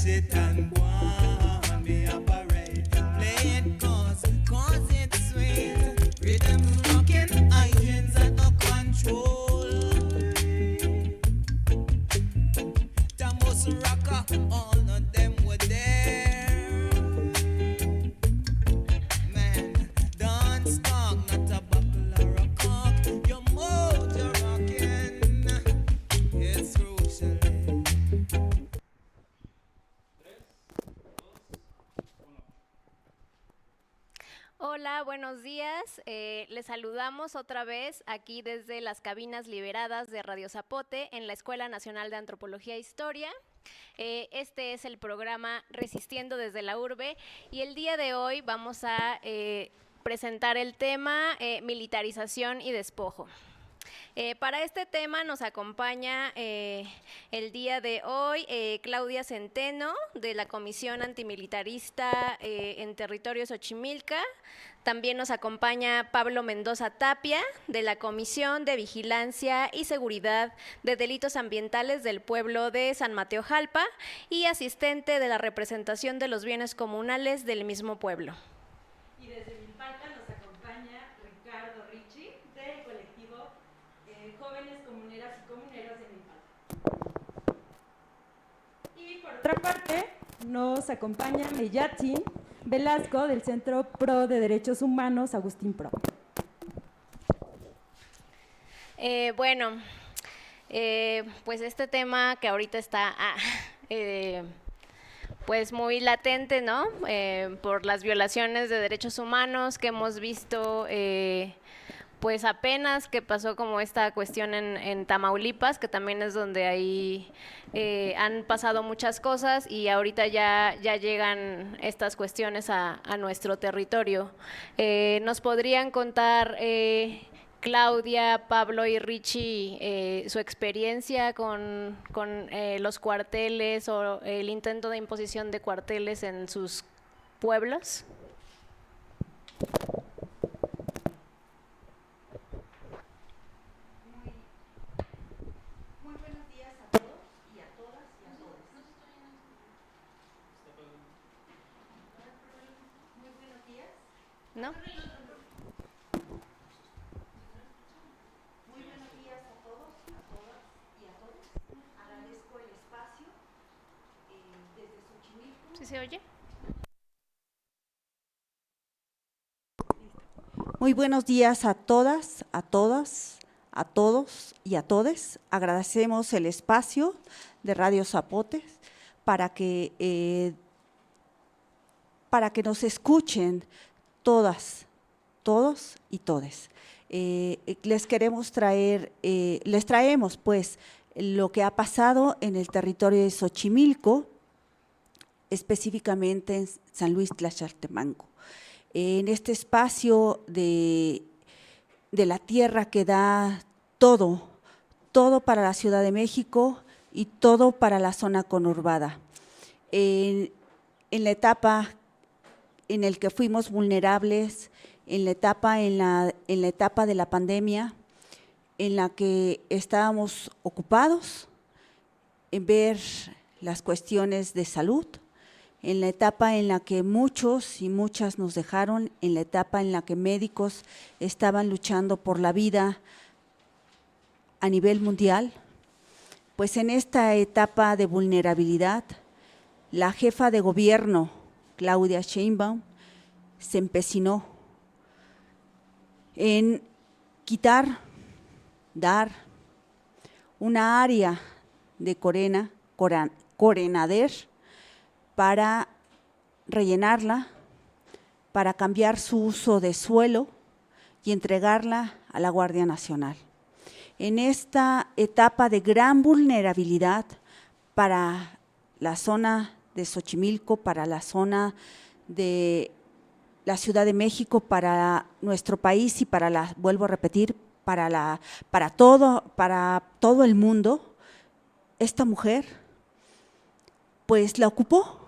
it and go on, me operate. Play it cause it's sweet. Rhythm rocking, engines out of control. Thomas Rocker, all of them were there. Man, don't talk, not a buckle or a cock. Your motor rocking, it's crucial. Hola, buenos días. Les saludamos otra vez aquí desde las cabinas liberadas de Radio Zapote en la Escuela Nacional de Antropología e Historia. Este es el programa Resistiendo desde la Urbe y el día de hoy vamos a presentar el tema militarización y despojo. Para este tema nos acompaña el día de hoy Claudia Centeno, de la Comisión Antimilitarista en Territorio Xochimilca. También nos acompaña Pablo Mendoza Tapia, de la Comisión de Vigilancia y Seguridad de Delitos Ambientales del pueblo de San Mateo Jalpa y asistente de la representación de los bienes comunales del mismo pueblo. Y desde Milpalta nos acompaña Ricardo Ricci, del colectivo Jóvenes Comuneras y Comuneros de Milpalta. Y por otra parte nos acompaña Meyatzin Velasco, del Centro Pro de Derechos Humanos Agustín Pro. Pues este tema que ahorita está pues muy latente, ¿no? Por las violaciones de derechos humanos que hemos visto pues apenas que pasó como esta cuestión en Tamaulipas, que también es donde ahí han pasado muchas cosas y ahorita ya llegan estas cuestiones a nuestro territorio. ¿Nos podrían contar, Claudia, Pablo y Richie, su experiencia con los cuarteles o el intento de imposición de cuarteles en sus pueblos? ¿No? Muy buenos días a todos, a todas y a todos. Agradezco el espacio desde Xochimilco. ¿Sí se oye? Muy buenos días a todas, a todos y a todes. Agradecemos el espacio de Radio Zapote para que nos escuchen todas, todos y todes. Les traemos pues lo que ha pasado en el territorio de Xochimilco, específicamente en San Luis Tlaxcaltemanco. En este espacio de la tierra que da todo para la Ciudad de México y todo para la zona conurbada. En la etapa en la que fuimos vulnerables, en la etapa de la pandemia, en la que estábamos ocupados en ver las cuestiones de salud, en la etapa en la que muchos y muchas nos dejaron, en la etapa en la que médicos estaban luchando por la vida a nivel mundial, pues en esta etapa de vulnerabilidad, la jefa de gobierno, Claudia Sheinbaum, se empecinó en dar una área de Corenader para rellenarla, para cambiar su uso de suelo y entregarla a la Guardia Nacional. En esta etapa de gran vulnerabilidad para la zona de Xochimilco, para la zona de la Ciudad de México, para nuestro país y vuelvo a repetir, para todo el mundo, esta mujer pues la ocupó,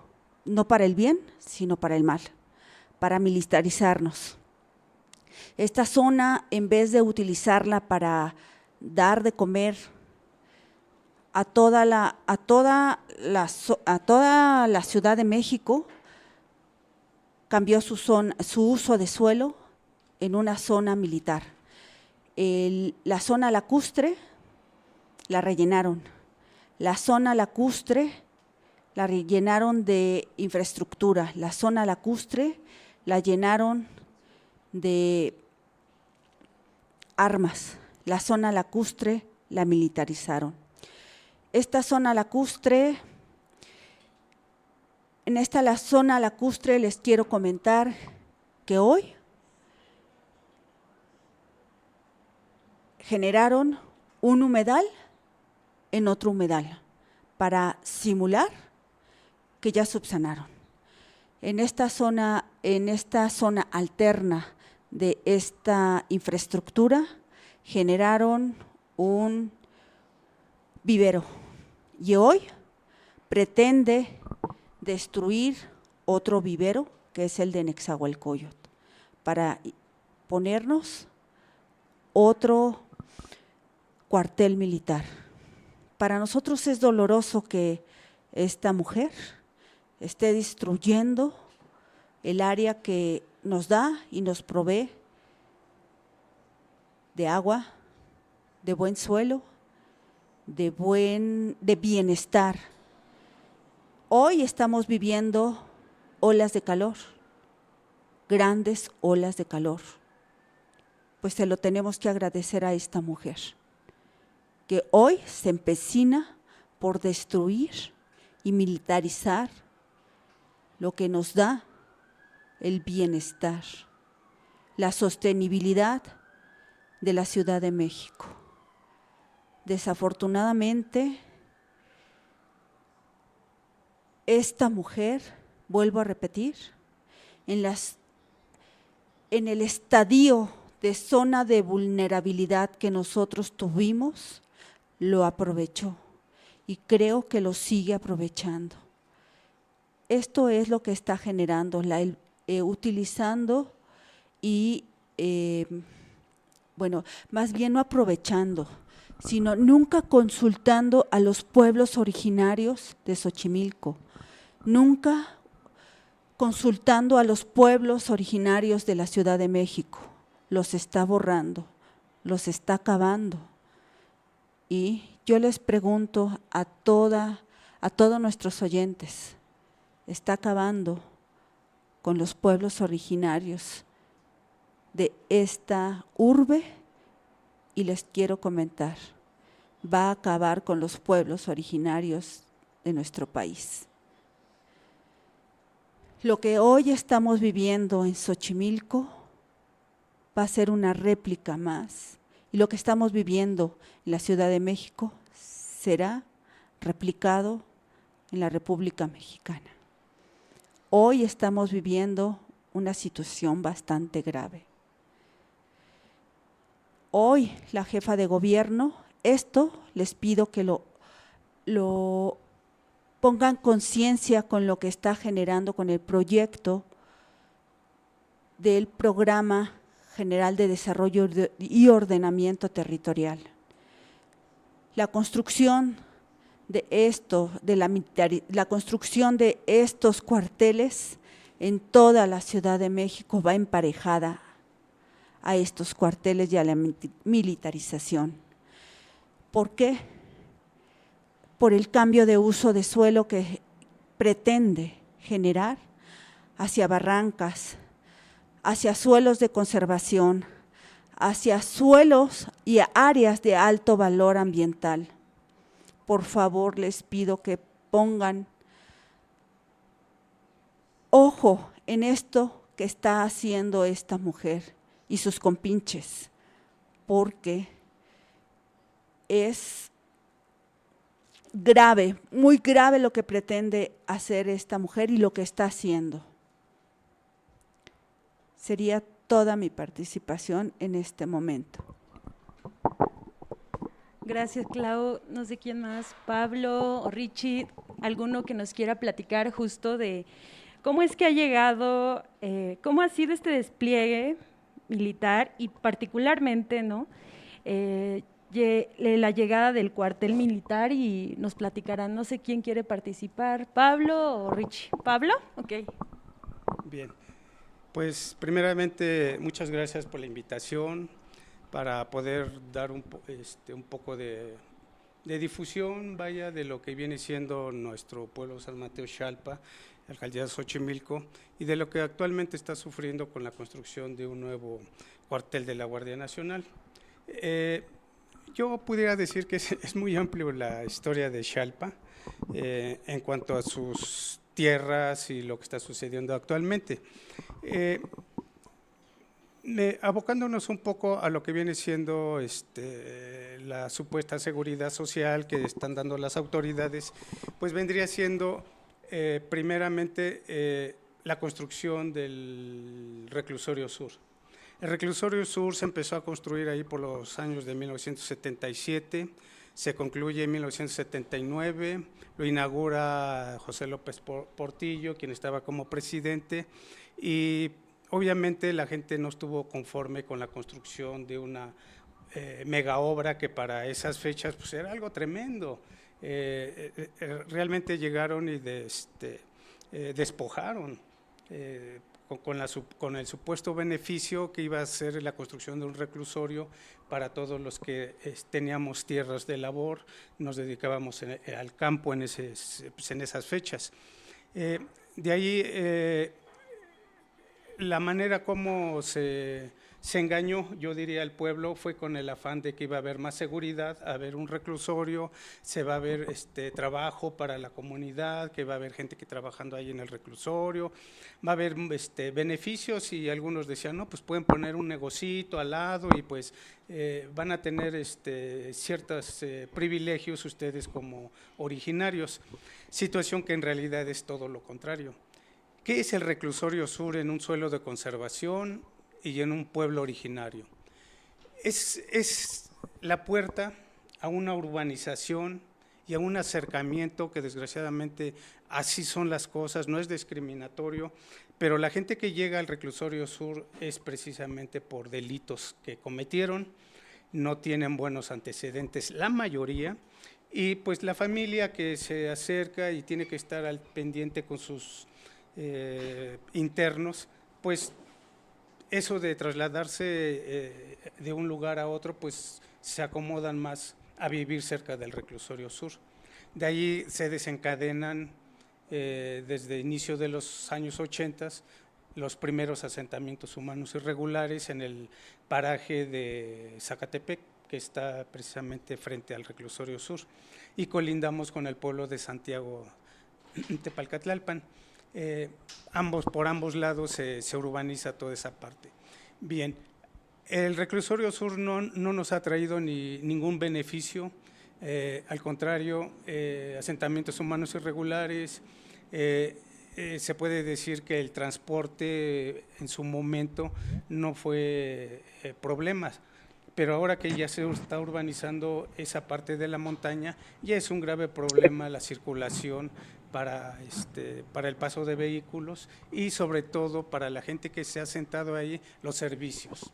no para el bien, sino para el mal, para militarizarnos. Esta zona, en vez de utilizarla para dar de comer a toda la Ciudad de México, cambió su uso de suelo en una zona militar. La zona lacustre la rellenaron, la zona lacustre la rellenaron de infraestructura, la zona lacustre la llenaron de armas, la zona lacustre la militarizaron. Esta zona lacustre, la zona lacustre les quiero comentar que hoy generaron un humedal en otro humedal para simular que ya subsanaron. En esta zona alterna de esta infraestructura generaron un vivero y hoy pretende destruir otro vivero que es el de Nezahualcóyotl para ponernos otro cuartel militar. Para nosotros es doloroso que esta mujer esté destruyendo el área que nos da y nos provee de agua, de buen suelo, de bienestar. Hoy estamos viviendo olas de calor, grandes olas de calor. Pues se lo tenemos que agradecer a esta mujer, que hoy se empecina por destruir y militarizar lo que nos da el bienestar, la sostenibilidad de la Ciudad de México. Desafortunadamente, esta mujer, vuelvo a repetir, en el estadio de zona de vulnerabilidad que nosotros tuvimos, lo aprovechó y creo que lo sigue aprovechando. Esto es lo que está generando, utilizando y, más bien no aprovechando, sino nunca consultando a los pueblos originarios de Xochimilco, nunca consultando a los pueblos originarios de la Ciudad de México. Los está borrando, los está acabando. Y yo les pregunto a todos nuestros oyentes, está acabando con los pueblos originarios de esta urbe y les quiero comentar, va a acabar con los pueblos originarios de nuestro país. Lo que hoy estamos viviendo en Xochimilco va a ser una réplica más y lo que estamos viviendo en la Ciudad de México será replicado en la República Mexicana. Hoy estamos viviendo una situación bastante grave. Hoy la jefa de gobierno, esto les pido que lo pongan conciencia con lo que está generando con el proyecto del Programa General de Desarrollo y Ordenamiento Territorial. La construcción de la construcción de estos cuarteles en toda la Ciudad de México va emparejada a estos cuarteles y a la militarización. ¿Por qué? Por el cambio de uso de suelo que pretende generar hacia barrancas, hacia suelos de conservación, hacia suelos y áreas de alto valor ambiental. Por favor, les pido que pongan ojo en esto que está haciendo esta mujer y sus compinches, porque es grave, muy grave lo que pretende hacer esta mujer y lo que está haciendo. Sería toda mi participación en este momento. Gracias, Clau. No sé quién más, Pablo o Richie, alguno que nos quiera platicar justo de cómo es que ha llegado, cómo ha sido este despliegue militar y particularmente, ¿no? la llegada del cuartel militar y nos platicarán, no sé quién quiere participar, Pablo o Richie. ¿Pablo? Ok. Bien, pues primeramente muchas gracias por la invitación para poder dar un poco de difusión, vaya, de lo que viene siendo nuestro pueblo San Mateo Xalpa, alcaldía de Xochimilco, y de lo que actualmente está sufriendo con la construcción de un nuevo cuartel de la Guardia Nacional. Yo pudiera decir que es muy amplio la historia de Xalpa en cuanto a sus tierras y lo que está sucediendo actualmente. Abocándonos un poco a lo que viene siendo la supuesta seguridad social que están dando las autoridades, pues vendría siendo primeramente la construcción del reclusorio sur. El reclusorio sur se empezó a construir ahí por los años de 1977, se concluye en 1979, lo inaugura José López Portillo, quien estaba como presidente, y obviamente la gente no estuvo conforme con la construcción de una mega obra que para esas fechas pues era algo tremendo. Realmente llegaron y despojaron con el supuesto beneficio que iba a ser la construcción de un reclusorio para todos los que teníamos tierras de labor, nos dedicábamos al campo en esas fechas. De ahí la manera como se engañó, yo diría, al pueblo fue con el afán de que iba a haber más seguridad, a haber un reclusorio, se va a haber trabajo para la comunidad, que va a haber gente que trabajando ahí en el reclusorio, va a haber beneficios, y algunos decían, no, pues pueden poner un negocito al lado y pues van a tener ciertos privilegios ustedes como originarios, situación que en realidad es todo lo contrario. ¿Qué es el reclusorio sur en un suelo de conservación y en un pueblo originario? Es la puerta a una urbanización y a un acercamiento que desgraciadamente así son las cosas, no es discriminatorio, pero la gente que llega al reclusorio sur es precisamente por delitos que cometieron, no tienen buenos antecedentes la mayoría, y pues la familia que se acerca y tiene que estar al pendiente con sus internos, pues eso de trasladarse de un lugar a otro, pues se acomodan más a vivir cerca del reclusorio sur. De ahí se desencadenan desde inicio de los años 80 los primeros asentamientos humanos irregulares en el paraje de Zacatepec, que está precisamente frente al reclusorio sur, y colindamos con el pueblo de Santiago Tepalcatlalpan. Por ambos lados se urbaniza toda esa parte. Bien, el reclusorio sur no nos ha traído ningún beneficio, al contrario, asentamientos humanos irregulares, se puede decir que el transporte en su momento no fue problemas, pero ahora que ya se está urbanizando esa parte de la montaña, ya es un grave problema la circulación para el paso de vehículos y sobre todo para la gente que se ha sentado ahí, los servicios,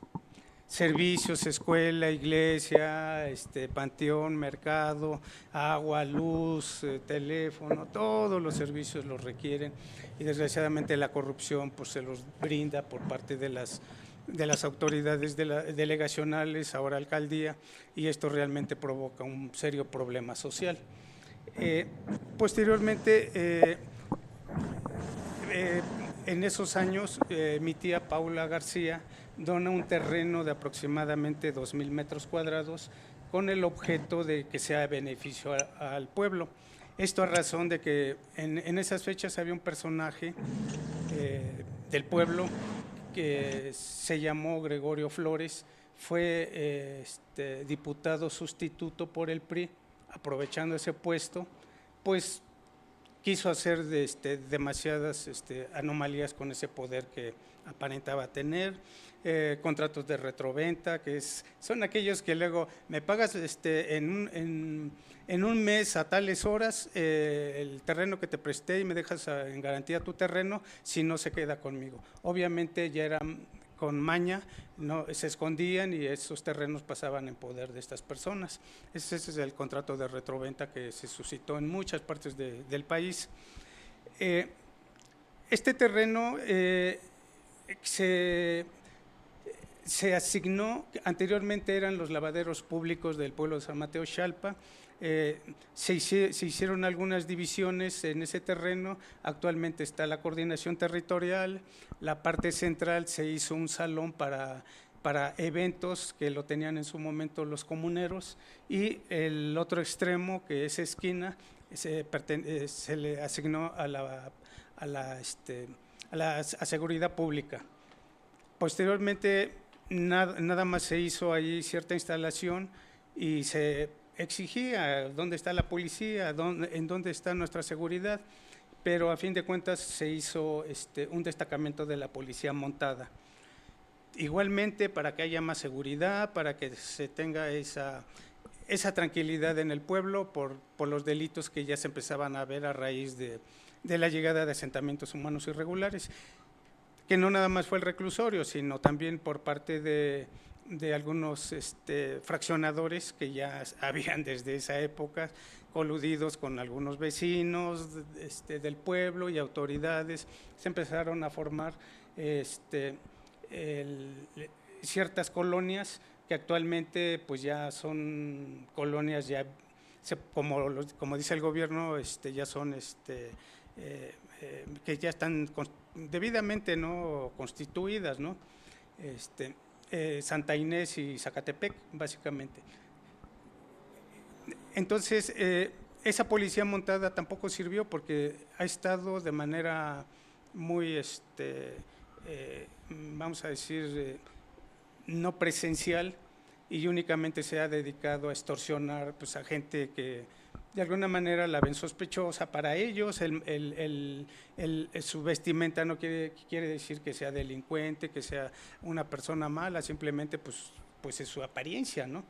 escuela, iglesia, panteón, mercado, agua, luz, teléfono, todos los servicios los requieren, y desgraciadamente la corrupción pues se los brinda por parte de las autoridades delegacionales, ahora alcaldía, y esto realmente provoca un serio problema social. Posteriormente, en esos años, mi tía Paula García dona un terreno de aproximadamente 2,000 metros cuadrados con el objeto de que sea de beneficio al pueblo. Esto a razón de que en esas fechas había un personaje del pueblo que se llamó Gregorio Flores, fue diputado sustituto por el PRI, aprovechando ese puesto, pues quiso hacer demasiadas anomalías con ese poder que aparentaba tener, contratos de retroventa, que son aquellos que luego me pagas en un mes a tales horas el terreno que te presté y me dejas en garantía tu terreno, si no se queda conmigo. Obviamente ya eran con maña no, se escondían y esos terrenos pasaban en poder de estas personas. Ese es el contrato de retroventa que se suscitó en muchas partes del país. Este terreno se asignó, anteriormente eran los lavaderos públicos del pueblo de San Mateo Xalpa. Se hicieron algunas divisiones en ese terreno. Actualmente está la coordinación territorial. La parte central se hizo un salón para eventos que lo tenían en su momento los comuneros, y el otro extremo, que es esquina, se le asignó a seguridad pública. Posteriormente nada más se hizo ahí cierta instalación y se exigía dónde está la policía, en dónde está nuestra seguridad, pero a fin de cuentas se hizo un destacamento de la policía montada. Igualmente, para que haya más seguridad, para que se tenga esa tranquilidad en el pueblo por los delitos que ya se empezaban a ver a raíz de la llegada de asentamientos humanos irregulares, que no nada más fue el reclusorio, sino también por parte de algunos fraccionadores que ya habían desde esa época, coludidos con algunos vecinos del pueblo y autoridades. Se empezaron a formar ciertas colonias que actualmente pues ya son colonias, ya como dice el gobierno, ya son que ya están debidamente no constituidas, ¿no? Santa Inés y Zacatepec, básicamente. Entonces, esa policía montada tampoco sirvió porque ha estado de manera muy, vamos a decir, no presencial, y únicamente se ha dedicado a extorsionar pues, a gente que de alguna manera la ven sospechosa. Para ellos su vestimenta no quiere decir que sea delincuente, que sea una persona mala, simplemente pues es su apariencia, ¿no?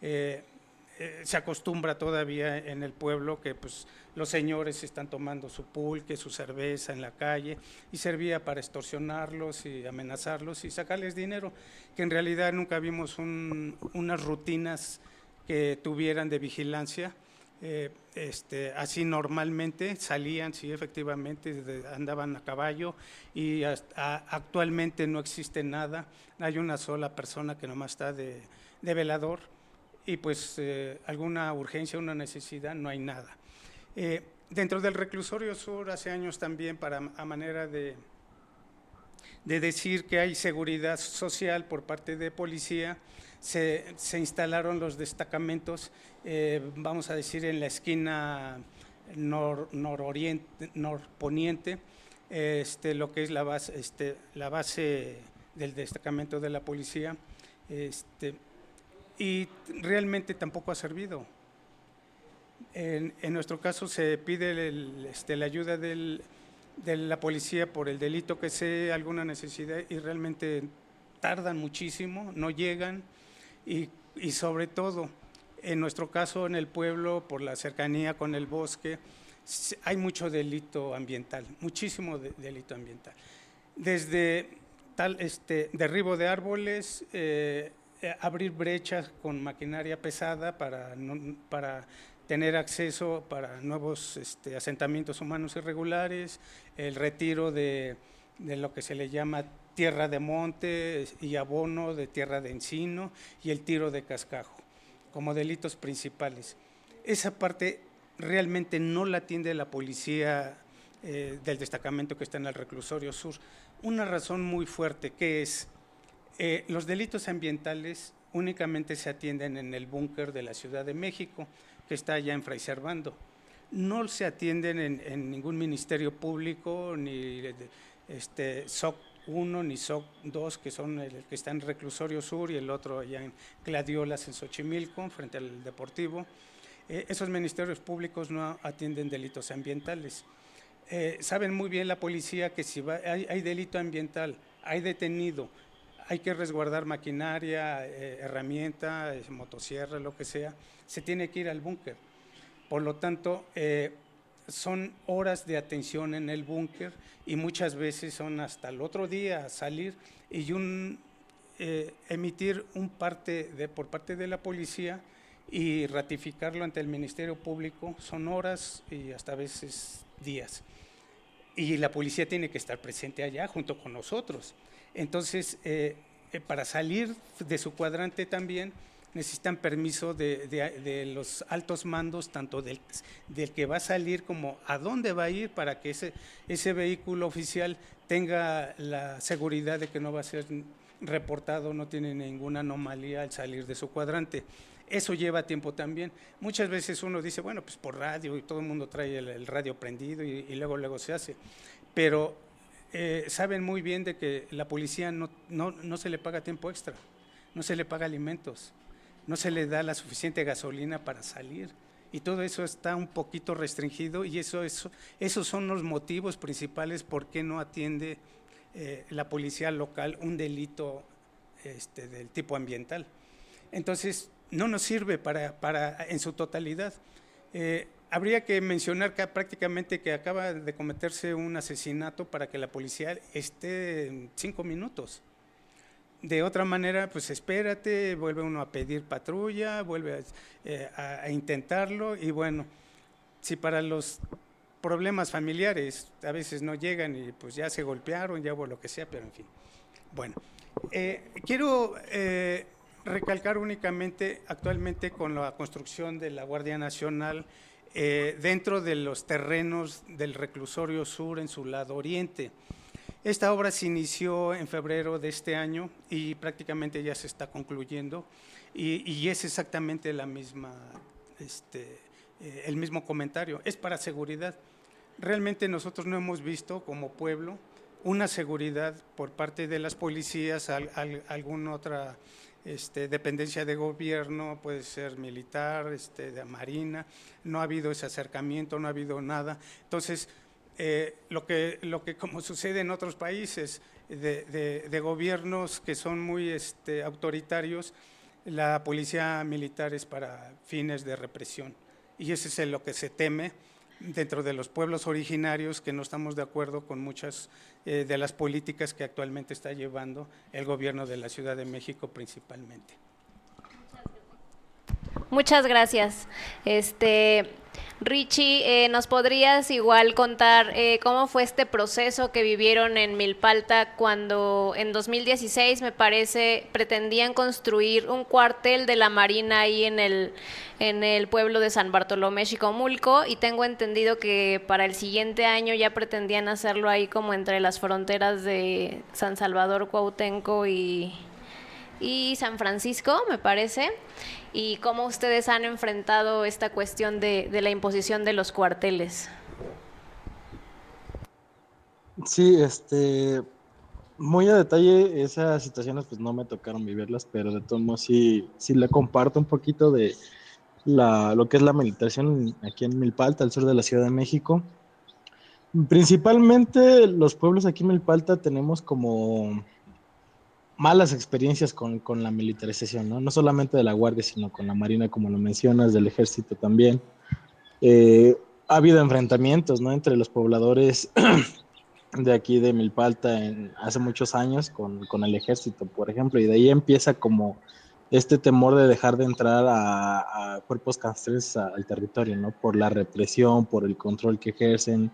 Se acostumbra todavía en el pueblo que pues los señores están tomando su pulque, su cerveza en la calle, y servía para extorsionarlos y amenazarlos y sacarles dinero, que en realidad nunca vimos unas rutinas que tuvieran de vigilancia. Así normalmente salían, sí, efectivamente, andaban a caballo, y actualmente no existe nada. Hay una sola persona que nomás está de velador, y pues alguna urgencia, una necesidad, no hay nada. Dentro del reclusorio sur, hace años también, a manera de decir que hay seguridad social por parte de policía, se instalaron los destacamentos, vamos a decir, en la esquina norponiente, lo que es la base del destacamento de la policía, y realmente tampoco ha servido. En nuestro caso se pide la ayuda de la policía por el delito que sea, alguna necesidad, y realmente tardan muchísimo, no llegan, y sobre todo, en nuestro caso en el pueblo, por la cercanía con el bosque, hay mucho delito ambiental, muchísimo delito ambiental. Desde derribo de árboles, abrir brechas con maquinaria pesada para tener acceso para nuevos asentamientos humanos irregulares, el retiro de lo que se le llama tierra de monte y abono de tierra de encino, y el tiro de cascajo como delitos principales. Esa parte realmente no la atiende la policía del destacamento que está en el reclusorio sur. Una razón muy fuerte, que es los delitos ambientales únicamente se atienden en el búnker de la Ciudad de México, que está allá en Fray Servando. No se atienden en ningún ministerio público, ni SOC 1 ni SOC 2, que son el que está en Reclusorio Sur, y el otro allá en Gladiolas, en Xochimilco, frente al Deportivo. Esos ministerios públicos no atienden delitos ambientales. Saben muy bien la policía que si hay delito ambiental, hay detenido, hay que resguardar maquinaria, herramienta, motosierra, lo que sea, se tiene que ir al búnker. Por lo tanto, son horas de atención en el búnker y muchas veces son hasta el otro día salir y emitir por parte de la policía y ratificarlo ante el Ministerio Público, son horas y hasta veces días. Y la policía tiene que estar presente allá junto con nosotros. Entonces, para salir de su cuadrante también necesitan permiso de los altos mandos, tanto del que va a salir como a dónde va a ir, para que ese vehículo oficial tenga la seguridad de que no va a ser reportado, no tiene ninguna anomalía al salir de su cuadrante. Eso lleva tiempo también. Muchas veces uno dice, bueno, pues por radio, y todo el mundo trae el radio prendido y luego se hace. Pero saben muy bien de que la policía no se le paga tiempo extra, no se le paga alimentos, no se le da la suficiente gasolina para salir. Y todo eso está un poquito restringido y esos son los motivos principales por qué no atiende la policía local un delito del tipo ambiental. Entonces, no nos sirve en su totalidad. Habría que mencionar que prácticamente que acaba de cometerse un asesinato para que la policía esté en 5 minutos. De otra manera, pues espérate, vuelve uno a pedir patrulla, vuelve a intentarlo y bueno, si para los problemas familiares a veces no llegan y pues ya se golpearon, ya hubo lo que sea, pero en fin. Bueno, quiero recalcar únicamente actualmente con la construcción de la Guardia Nacional dentro de los terrenos del Reclusorio Sur en su lado oriente. Esta obra se inició en febrero de este año y prácticamente ya se está concluyendo y es exactamente la misma, el mismo comentario, es para seguridad. Realmente nosotros no hemos visto como pueblo una seguridad por parte de las policías, alguna otra dependencia de gobierno, puede ser militar, de marina, no ha habido ese acercamiento, no ha habido nada. Entonces, lo que como sucede en otros países de gobiernos que son muy autoritarios, la policía militar es para fines de represión y eso es lo que se teme dentro de los pueblos originarios, que no estamos de acuerdo con muchas de las políticas que actualmente está llevando el gobierno de la Ciudad de México principalmente. Muchas gracias. Richie, ¿nos podrías igual contar cómo fue este proceso que vivieron en Milpalta cuando en 2016, me parece, pretendían construir un cuartel de la Marina ahí en el pueblo de San Bartolomé Xicomulco, y tengo entendido que para el siguiente año ya pretendían hacerlo ahí como entre las fronteras de San Salvador, Cuauhtémoc y San Francisco, me parece, y cómo ustedes han enfrentado esta cuestión de la imposición de los cuarteles. Sí, muy a detalle esas situaciones pues no me tocaron vivirlas, pero de todos modos sí le comparto un poquito de lo que es la militarización aquí en Milpalta, al sur de la Ciudad de México. Principalmente los pueblos aquí en Milpalta tenemos como malas experiencias con la militarización, ¿no? No solamente de la Guardia, sino con la Marina, como lo mencionas, del Ejército también. Ha habido enfrentamientos, ¿no?, entre los pobladores de aquí de Milpalta hace muchos años con el Ejército, por ejemplo, y de ahí empieza como este temor de dejar de entrar a cuerpos castrenses al territorio, ¿no?, por la represión, por el control que ejercen,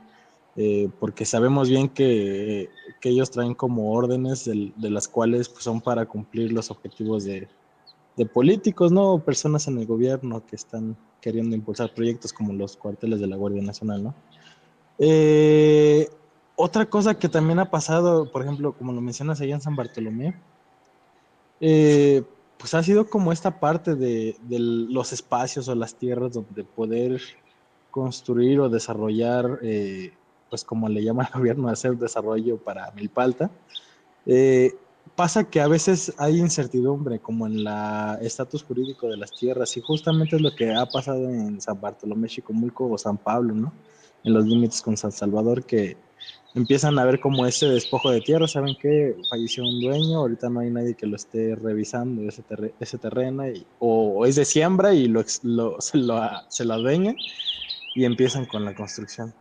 porque sabemos bien que ellos traen como órdenes de las cuales pues, son para cumplir los objetivos de políticos, ¿no?, o personas en el gobierno que están queriendo impulsar proyectos como los cuarteles de la Guardia Nacional, ¿no? Otra cosa que también ha pasado, por ejemplo, como lo mencionas allá en San Bartolomé, pues ha sido como esta parte de los espacios o las tierras donde poder construir o desarrollar, pues como le llama el gobierno, hacer desarrollo para Milpalta. Pasa que a veces hay incertidumbre como en el estatus jurídico de las tierras, y justamente es lo que ha pasado en San Bartolomé Xicomulco o San Pablo, ¿no?, en los límites con San Salvador, que empiezan a ver como ese despojo de tierra. Saben que falleció un dueño, ahorita no hay nadie que lo esté revisando ese terreno, o es de siembra y se lo adueñan, y empiezan con la construcción.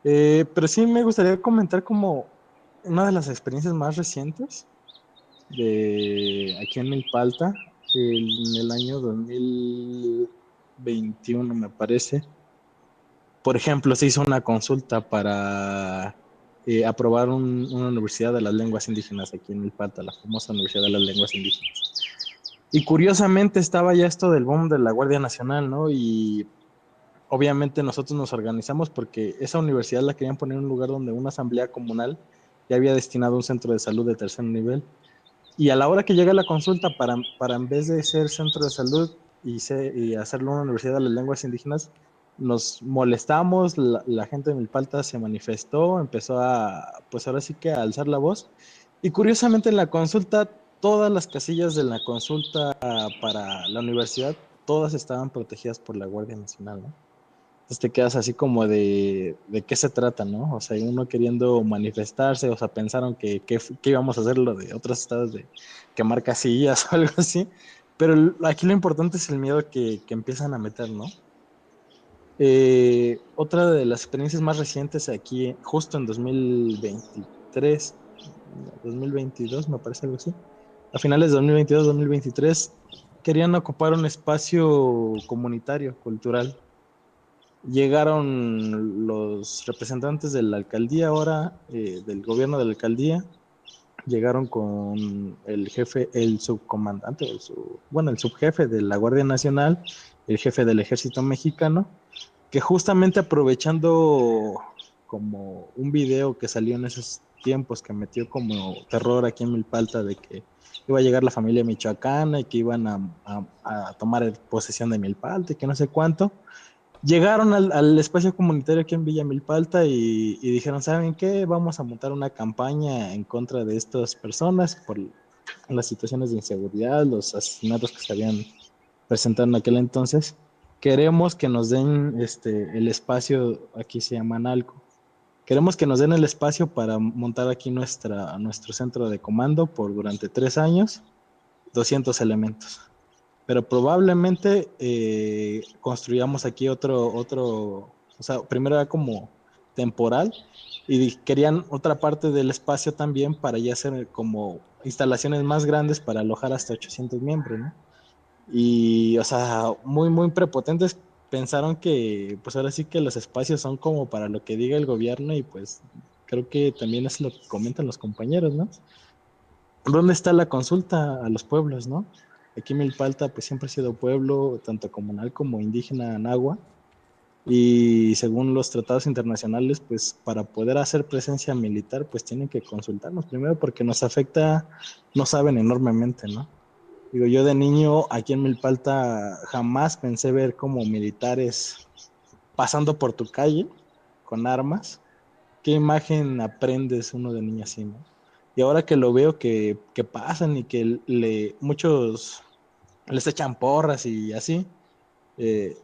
Pero sí me gustaría comentar como una de las experiencias más recientes de aquí en Milpalta, en el año 2021 me parece. Por ejemplo, se hizo una consulta para aprobar una universidad de las lenguas indígenas aquí en Milpalta, la famosa Universidad de las Lenguas Indígenas. Y curiosamente estaba ya esto del boom de la Guardia Nacional, ¿no? Y obviamente nosotros nos organizamos porque esa universidad la querían poner en un lugar donde una asamblea comunal ya había destinado un centro de salud de tercer nivel. Y a la hora que llega la consulta, para en vez de ser centro de salud y hacerlo una universidad de las lenguas indígenas, nos molestamos, la gente de Milpalta se manifestó, empezó a, pues ahora sí que a alzar la voz. Y curiosamente en la consulta, todas las casillas de la consulta para la universidad, todas estaban protegidas por la Guardia Nacional, ¿no? Entonces te quedas así como de qué se trata, ¿no? O sea, uno queriendo manifestarse, o sea, pensaron que íbamos a hacer lo de otros estados de quemar casillas o algo así, pero aquí lo importante es el miedo que empiezan a meter, ¿no? Otra de las experiencias más recientes aquí, justo en 2023, 2022, me parece algo así, a finales de 2022, 2023, querían ocupar un espacio comunitario, cultural. Llegaron los representantes de la alcaldía ahora, del gobierno de la alcaldía, llegaron con el jefe, el subcomandante, bueno, el subjefe de la Guardia Nacional, el jefe del Ejército Mexicano, que justamente aprovechando como un video que salió en esos tiempos que metió como terror aquí en Milpalta de que iba a llegar la familia michoacana y que iban a tomar posesión de Milpalta y que no sé cuánto. Llegaron al espacio comunitario aquí en Villa Milpalta y dijeron, ¿saben qué? Vamos a montar una campaña en contra de estas personas por las situaciones de inseguridad, los asesinatos que se habían presentado en aquel entonces. Queremos que nos den el espacio, aquí se llama Analco. Queremos que nos den el espacio para montar aquí nuestro centro de comando por durante 3 años, 200 elementos, pero probablemente construyamos aquí o sea, primero era como temporal y querían otra parte del espacio también para ya hacer como instalaciones más grandes para alojar hasta 800 miembros, ¿no? Y, o sea, muy, muy prepotentes, pensaron que, pues ahora sí que los espacios son como para lo que diga el gobierno y pues creo que también es lo que comentan los compañeros, ¿no? ¿Dónde está la consulta a los pueblos, no? Aquí en Milpalta pues siempre ha sido pueblo, tanto comunal como indígena náhuatl, y según los tratados internacionales, pues para poder hacer presencia militar, pues tienen que consultarnos primero porque nos afecta, no saben enormemente, ¿no? Digo, yo de niño aquí en Milpalta jamás pensé ver como militares pasando por tu calle con armas. ¿Qué imagen aprendes uno de niño así, no? Y ahora que lo veo que pasan y que muchos les echan porras y así, eh,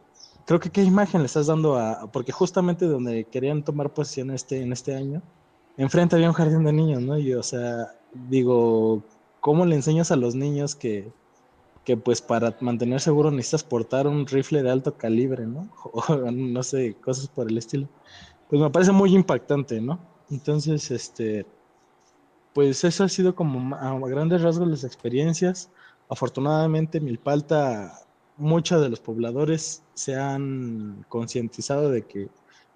creo que qué imagen le estás dando porque justamente donde querían tomar posesión en este año, enfrente había un jardín de niños, ¿no? Y o sea, digo, ¿cómo le enseñas a los niños que pues para mantener seguro necesitas portar un rifle de alto calibre, ¿no? O no sé, cosas por el estilo. Pues me parece muy impactante, ¿no? Entonces, pues eso ha sido como a grandes rasgos las experiencias. Afortunadamente, Milpalta, muchos de los pobladores se han concientizado de que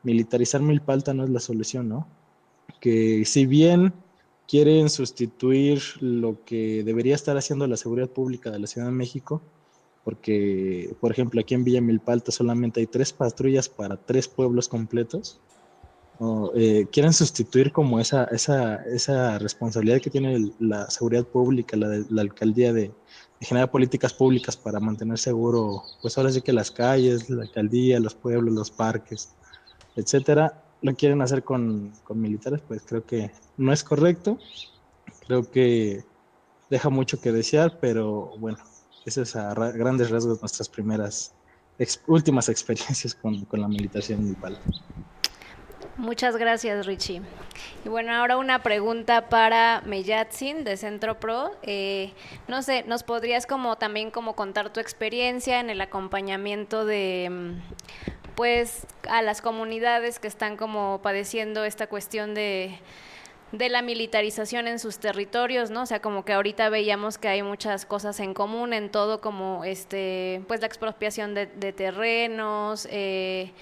militarizar Milpalta no es la solución, ¿no? Que si bien quieren sustituir lo que debería estar haciendo la seguridad pública de la Ciudad de México, porque, por ejemplo, aquí en Villa Milpalta solamente hay 3 patrullas para 3 pueblos completos, o, quieren sustituir como esa responsabilidad que tiene la seguridad pública, la alcaldía de generar políticas públicas para mantener seguro, pues ahora sí que las calles, la alcaldía, los pueblos, los parques, etcétera, lo quieren hacer con militares, pues creo que no es correcto, creo que deja mucho que desear, pero bueno, esa es a grandes rasgos nuestras primeras, últimas experiencias con la militación municipal. Muchas gracias, Richie. Y bueno, ahora una pregunta para Meyatsin de Centro Pro. No sé, ¿nos podrías como también como contar tu experiencia en el acompañamiento de pues a las comunidades que están como padeciendo esta cuestión de la militarización en sus territorios, ¿no? O sea, como que ahorita veíamos que hay muchas cosas en común en todo, como pues la expropiación de terrenos, que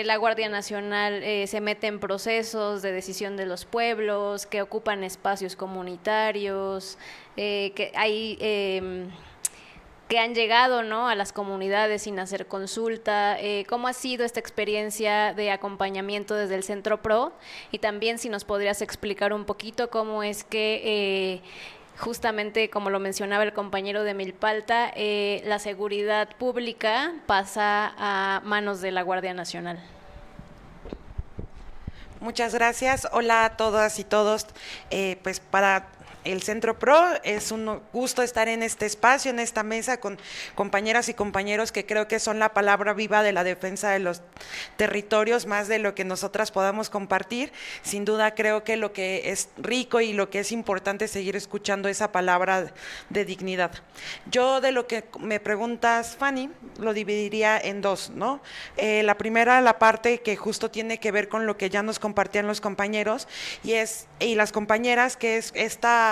la Guardia Nacional se mete en procesos de decisión de los pueblos, que ocupan espacios comunitarios, que hay que han llegado, ¿no?, a las comunidades sin hacer consulta. ¿Cómo ha sido esta experiencia de acompañamiento desde el Centro PRO? Y también si nos podrías explicar un poquito cómo es que justamente, como lo mencionaba el compañero de Milpalta, la seguridad pública pasa a manos de la Guardia Nacional. Muchas gracias. Hola a todas y todos. Pues para el Centro PRO es un gusto estar en este espacio, en esta mesa con compañeras y compañeros que creo que son la palabra viva de la defensa de los territorios, más de lo que nosotras podamos compartir. Sin duda creo que lo que es rico y lo que es importante es seguir escuchando esa palabra de dignidad. Yo de lo que me preguntas, Fanny, lo dividiría en dos, ¿no? La primera, la parte que justo tiene que ver con lo que ya nos compartían los compañeros y las compañeras, que es esta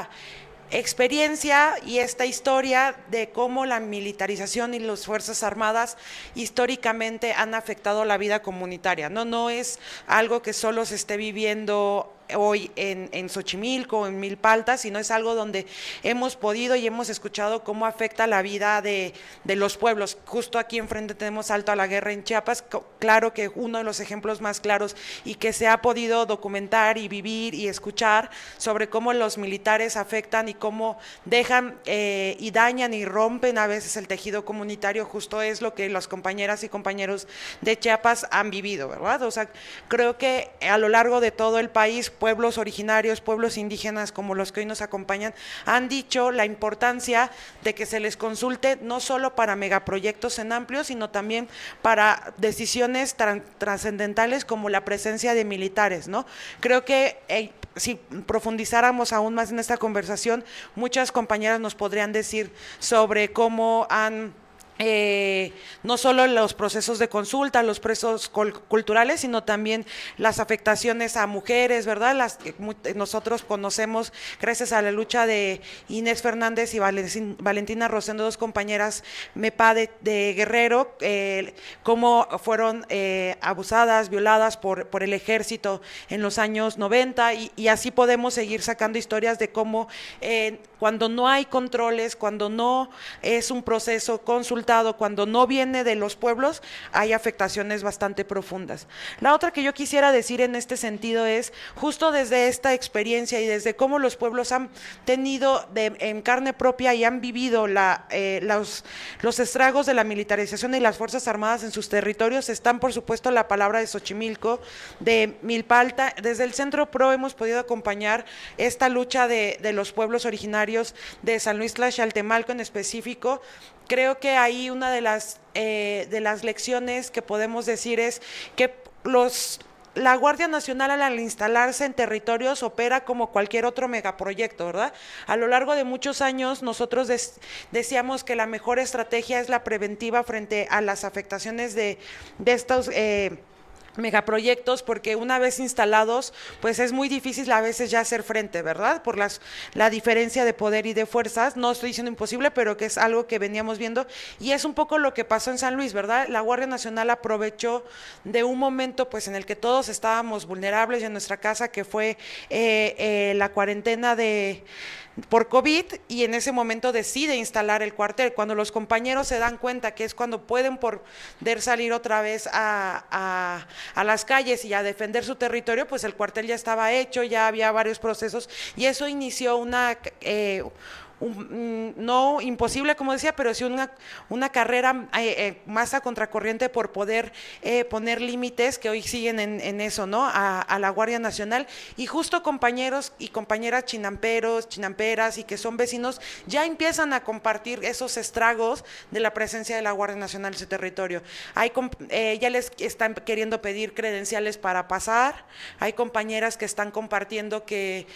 experiencia y esta historia de cómo la militarización y las Fuerzas Armadas históricamente han afectado la vida comunitaria. No es algo que solo se esté viviendo hoy en Xochimilco o en Milpalta, sino es algo donde hemos podido y hemos escuchado cómo afecta la vida de los pueblos. Justo aquí enfrente tenemos Alto a la Guerra en Chiapas, claro que uno de los ejemplos más claros y que se ha podido documentar y vivir y escuchar sobre cómo los militares afectan y cómo dejan y dañan y rompen a veces el tejido comunitario. Justo es lo que las compañeras y compañeros de Chiapas han vivido, ¿verdad? O sea, creo que a lo largo de todo el país, pueblos originarios, pueblos indígenas como los que hoy nos acompañan, han dicho la importancia de que se les consulte no solo para megaproyectos en amplio, sino también para decisiones trascendentales como la presencia de militares, ¿no? Creo que si profundizáramos aún más en esta conversación, muchas compañeras nos podrían decir sobre cómo han no solo los procesos de consulta, los procesos culturales, sino también las afectaciones a mujeres, ¿verdad? Las que nosotros conocemos gracias a la lucha de Inés Fernández y Valentina Rosendo, dos compañeras MEPA de Guerrero, cómo fueron abusadas, violadas por el ejército en los años 90 y así podemos seguir sacando historias de cómo cuando no hay controles, cuando no es un proceso consultado, cuando no viene de los pueblos, hay afectaciones bastante profundas. La otra que yo quisiera decir en este sentido es, justo desde esta experiencia y desde cómo los pueblos han tenido en carne propia y han vivido los estragos de la militarización y las Fuerzas Armadas en sus territorios, están por supuesto la palabra de Xochimilco, de Milpalta. Desde el Centro PRO hemos podido acompañar esta lucha de los pueblos originarios de San Luis Tlaxcaltemalco en específico. Creo que ahí una de las lecciones que podemos decir es que la Guardia Nacional al instalarse en territorios opera como cualquier otro megaproyecto, ¿verdad? A lo largo de muchos años nosotros decíamos que la mejor estrategia es la preventiva frente a las afectaciones de estos megaproyectos, porque una vez instalados, pues es muy difícil a veces ya hacer frente, ¿verdad? Por la diferencia de poder y de fuerzas. No estoy diciendo imposible, pero que es algo que veníamos viendo y es un poco lo que pasó en San Luis, ¿verdad? La Guardia Nacional aprovechó de un momento pues en el que todos estábamos vulnerables en nuestra casa, que fue la cuarentena por COVID, y en ese momento decide instalar el cuartel. Cuando los compañeros se dan cuenta que es cuando pueden poder salir otra vez a las calles y a defender su territorio, pues el cuartel ya estaba hecho, ya había varios procesos y eso inició no imposible, como decía, pero sí una carrera más a contracorriente por poder poner límites que hoy siguen en eso, ¿no? A la Guardia Nacional. Y justo compañeros y compañeras chinamperos, chinamperas y que son vecinos ya empiezan a compartir esos estragos de la presencia de la Guardia Nacional en su territorio. Ya les están queriendo pedir credenciales para pasar, hay compañeras que están compartiendo que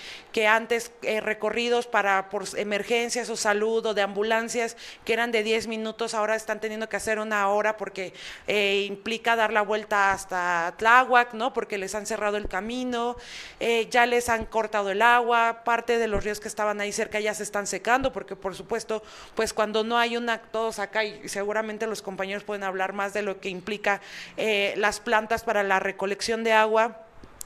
antes recorridos por emergencia urgencias o salud o de ambulancias que eran de 10 minutos, ahora están teniendo que hacer 1 hora porque implica dar la vuelta hasta Tláhuac, ¿no? Porque les han cerrado el camino, ya les han cortado el agua, parte de los ríos que estaban ahí cerca ya se están secando, porque por supuesto, pues cuando no hay todos acá, y seguramente los compañeros pueden hablar más de lo que implica las plantas para la recolección de agua,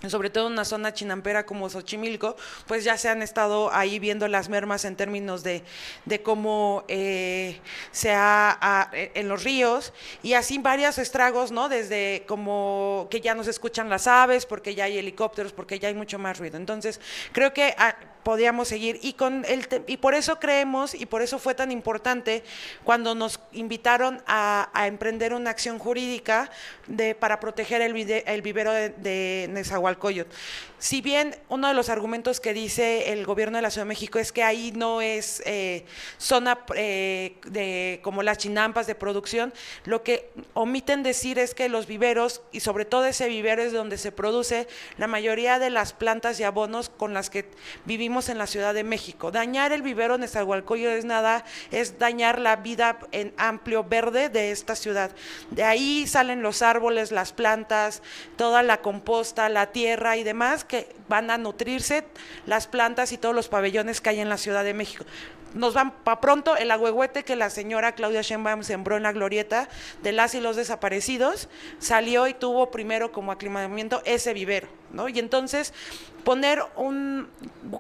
sobre todo en una zona chinampera como Xochimilco, pues ya se han estado ahí viendo las mermas en términos de cómo en los ríos, y así varios estragos, ¿no? Desde como que ya no se escuchan las aves, porque ya hay helicópteros, porque ya hay mucho más ruido. Entonces, creo que podíamos seguir, y por eso creemos, y por eso fue tan importante cuando nos invitaron a emprender una acción jurídica para proteger el vivero de Nezahualcóyotl. Si bien uno de los argumentos que dice el gobierno de la Ciudad de México es que ahí no es zona como las chinampas de producción, lo que omiten decir es que los viveros, y sobre todo ese vivero, es donde se produce la mayoría de las plantas y abonos con las que vivimos en la Ciudad de México. Dañar el vivero en Nezahualcóyotl es dañar la vida en amplio verde de esta ciudad. De ahí salen los árboles, las plantas, toda la composta, la tierra y demás, que van a nutrirse las plantas y todos los pabellones que hay en la Ciudad de México. Nos van para pronto el ahuehuete que la señora Claudia Sheinbaum sembró en la glorieta de las y los desaparecidos, salió y tuvo primero como aclimatamiento ese vivero, ¿no? Y entonces poner un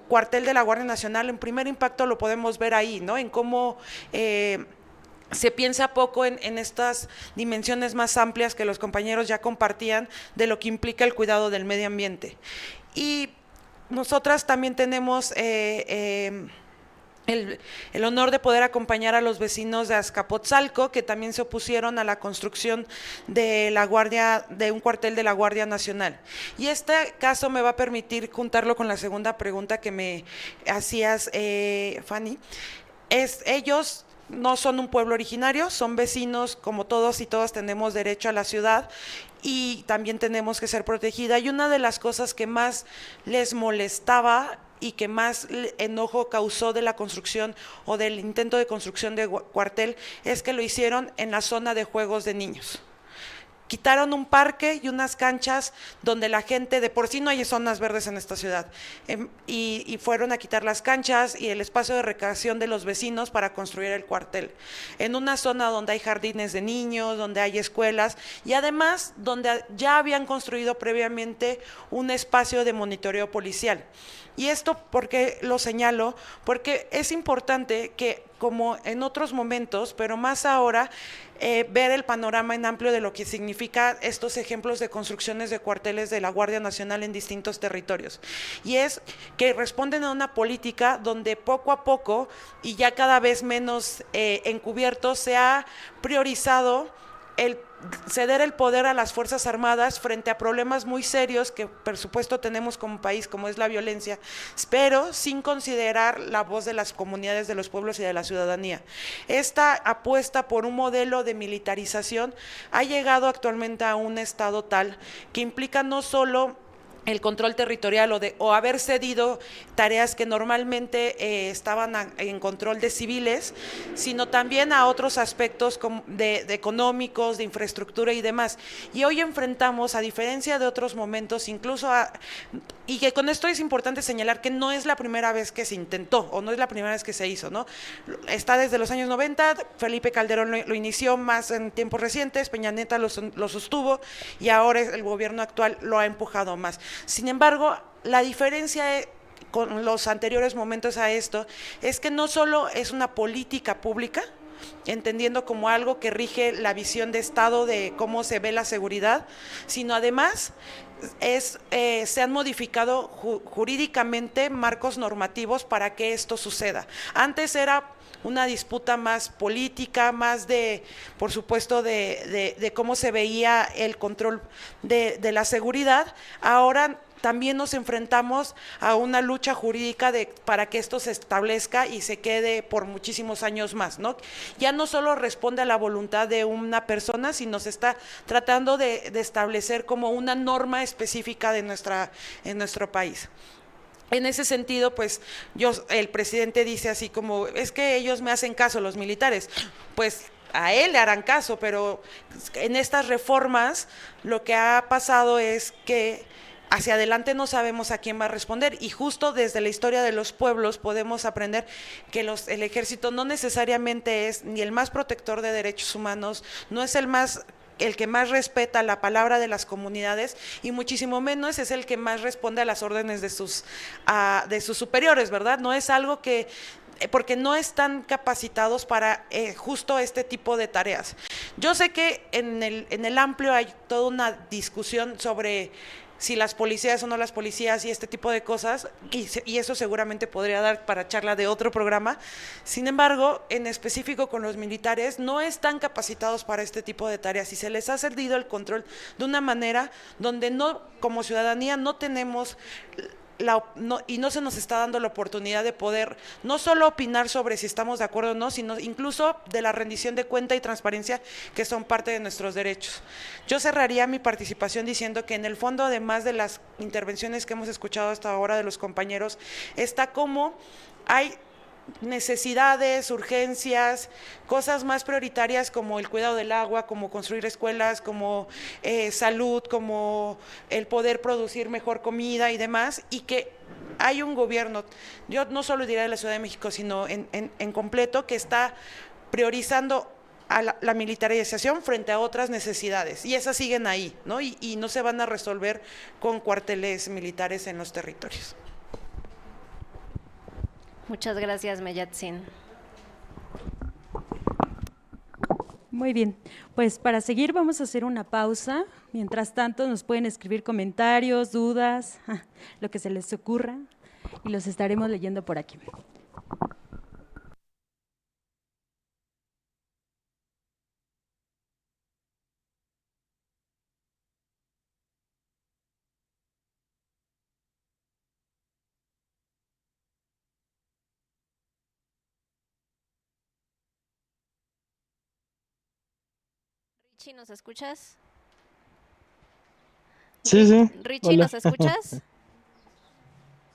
cuartel de la Guardia Nacional, en primer impacto lo podemos ver ahí, ¿no? En cómo se piensa poco en estas dimensiones más amplias que los compañeros ya compartían de lo que implica el cuidado del medio ambiente. Y nosotras también tenemos el honor de poder acompañar a los vecinos de Azcapotzalco, que también se opusieron a la construcción de un cuartel de la Guardia Nacional. Y este caso me va a permitir juntarlo con la segunda pregunta que me hacías, Fanny. Ellos no son un pueblo originario, son vecinos, como todos y todas tenemos derecho a la ciudad y también tenemos que ser protegida. Y una de las cosas que más les molestaba y que más enojo causó de la construcción o del intento de construcción de cuartel es que lo hicieron en la zona de juegos de niños. Quitaron un parque y unas canchas donde la gente, de por sí no hay zonas verdes en esta ciudad, y fueron a quitar las canchas y el espacio de recreación de los vecinos para construir el cuartel, en una zona donde hay jardines de niños, donde hay escuelas y además donde ya habían construido previamente un espacio de monitoreo policial. Y esto, ¿por qué lo señalo? Porque es importante que, como en otros momentos, pero más ahora, ver el panorama en amplio de lo que significa estos ejemplos de construcciones de cuarteles de la Guardia Nacional en distintos territorios. Y es que responden a una política donde poco a poco, y ya cada vez menos encubierto, se ha priorizado el ceder el poder a las Fuerzas Armadas frente a problemas muy serios que por supuesto tenemos como país, como es la violencia, pero sin considerar la voz de las comunidades, de los pueblos y de la ciudadanía. Esta apuesta por un modelo de militarización ha llegado actualmente a un estado tal que implica no solo el control territorial o haber cedido tareas que normalmente estaban en control de civiles, sino también a otros aspectos de económicos, de infraestructura y demás. Y hoy enfrentamos, a diferencia de otros momentos, incluso y que con esto es importante señalar que no es la primera vez que se intentó, o no es la primera vez que se hizo, ¿no? Está desde los años 90, Felipe Calderón lo inició más en tiempos recientes, Peña Nieto lo sostuvo y ahora el gobierno actual lo ha empujado más. Sin embargo, la diferencia con los anteriores momentos a esto es que no solo es una política pública, entendiendo como algo que rige la visión de Estado de cómo se ve la seguridad, sino además se han modificado jurídicamente marcos normativos para que esto suceda. Antes era una disputa más política, más por supuesto, de cómo se veía el control de la seguridad. Ahora también nos enfrentamos a una lucha jurídica para que esto se establezca y se quede por muchísimos años más, ¿no? Ya no solo responde a la voluntad de una persona, sino se está tratando de establecer como una norma específica en nuestro país. En ese sentido, pues el presidente dice así como, es que ellos me hacen caso, los militares. Pues a él le harán caso, pero en estas reformas lo que ha pasado es que hacia adelante no sabemos a quién va a responder, y justo desde la historia de los pueblos podemos aprender que el ejército no necesariamente es ni el más protector de derechos humanos, no es el que más respeta la palabra de las comunidades, y muchísimo menos es el que más responde a las órdenes de sus superiores, ¿verdad? No es algo que, porque no están capacitados para justo este tipo de tareas. Yo sé que en el amplio hay toda una discusión sobre si las policías o no las policías y este tipo de cosas, y eso seguramente podría dar para charla de otro programa. Sin embargo, en específico con los militares, no están capacitados para este tipo de tareas y se les ha cedido el control de una manera donde no, como ciudadanía, no tenemos y no se nos está dando la oportunidad de poder no solo opinar sobre si estamos de acuerdo o no, sino incluso de la rendición de cuenta y transparencia, que son parte de nuestros derechos. Yo cerraría mi participación diciendo que en el fondo, además de las intervenciones que hemos escuchado hasta ahora de los compañeros, está como hay necesidades, urgencias, cosas más prioritarias como el cuidado del agua, como construir escuelas, como salud, como el poder producir mejor comida y demás, y que hay un gobierno, yo no solo diré de la Ciudad de México, sino en completo, que está priorizando a la militarización frente a otras necesidades, y esas siguen ahí, ¿no? Y no se van a resolver con cuarteles militares en los territorios. Muchas gracias, Mellatzin. Muy bien, pues para seguir vamos a hacer una pausa. Mientras tanto nos pueden escribir comentarios, dudas, lo que se les ocurra, y los estaremos leyendo por aquí. Richie, ¿nos escuchas? Sí. Richie, Hola. ¿nos escuchas?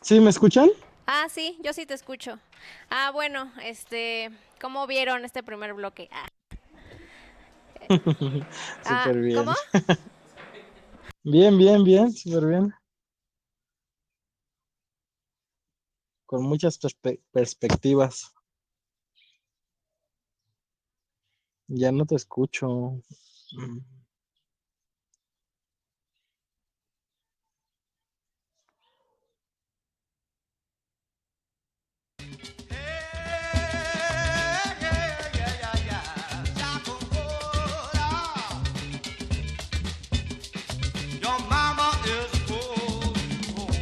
¿Sí, me escuchan? Ah, sí, yo sí te escucho. Ah, bueno, ¿cómo vieron este primer bloque? Súper bien. ¿Cómo? Bien, súper bien. Con muchas perspectivas. Ya no te escucho. Your mama is a cold home.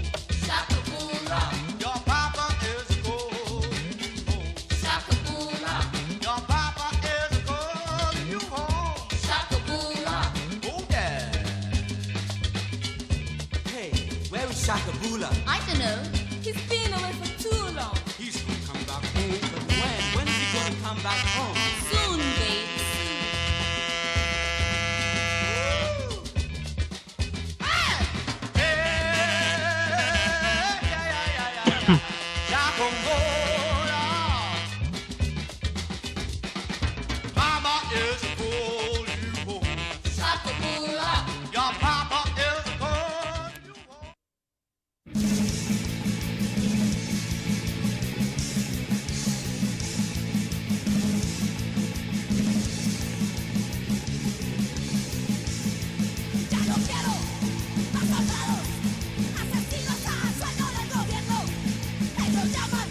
Your papa is a cold home. Your papa is a cold you home. Oh yeah. Hey, where is Shakabula? I don't know. He's been away for too long. He's gonna come back home, but when? When is he gonna come back home? Soon, baby. Mama is a cold you home. Your papa is a cold you home. Ya no quiero más soldados, asesinos a sueldo del gobierno. Ellos llaman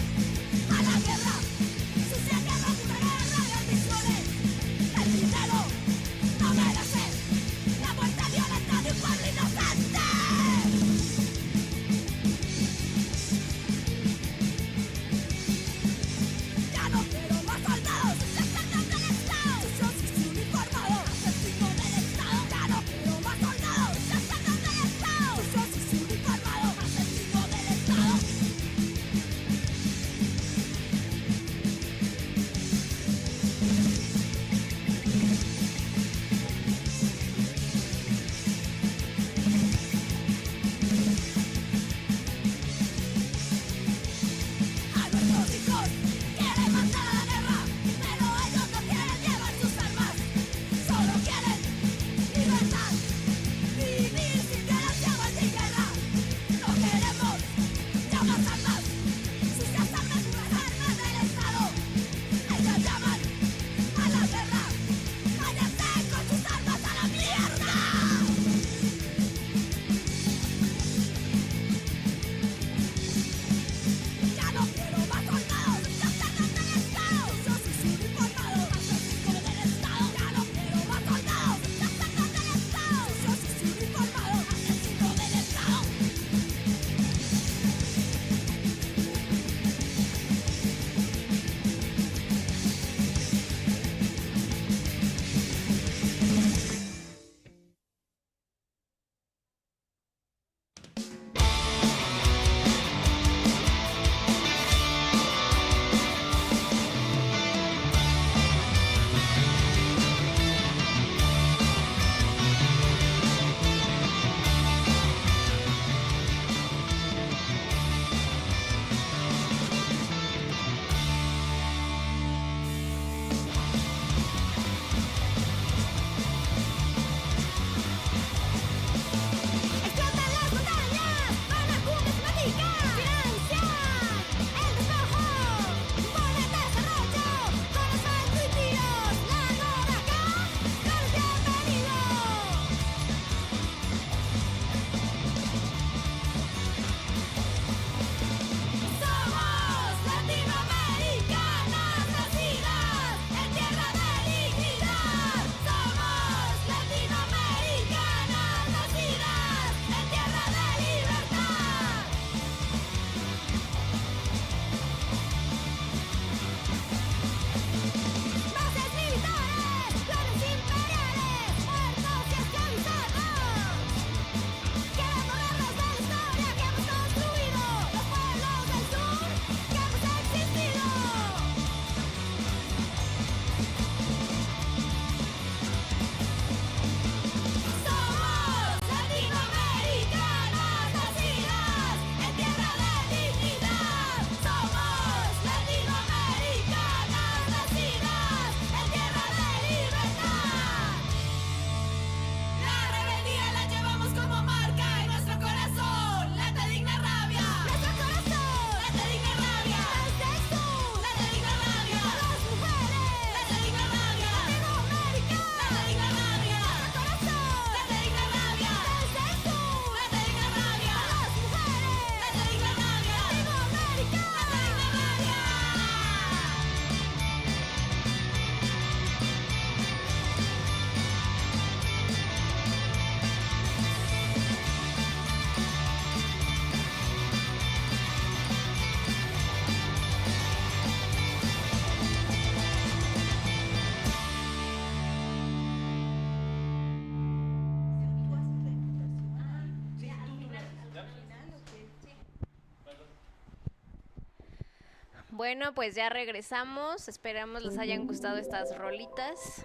Bueno, pues ya regresamos. Esperamos les hayan gustado estas rolitas.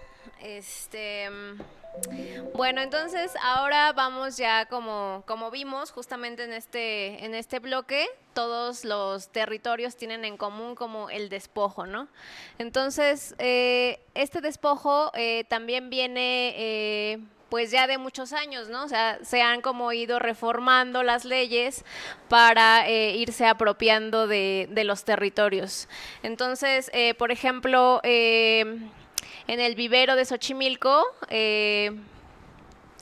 Bueno, entonces ahora vamos ya como vimos justamente en este bloque, todos los territorios tienen en común como el despojo, ¿no? Entonces, este despojo también viene pues ya de muchos años, ¿no? O sea, se han como ido reformando las leyes para irse apropiando de los territorios. Entonces, por ejemplo, en el vivero de Xochimilco,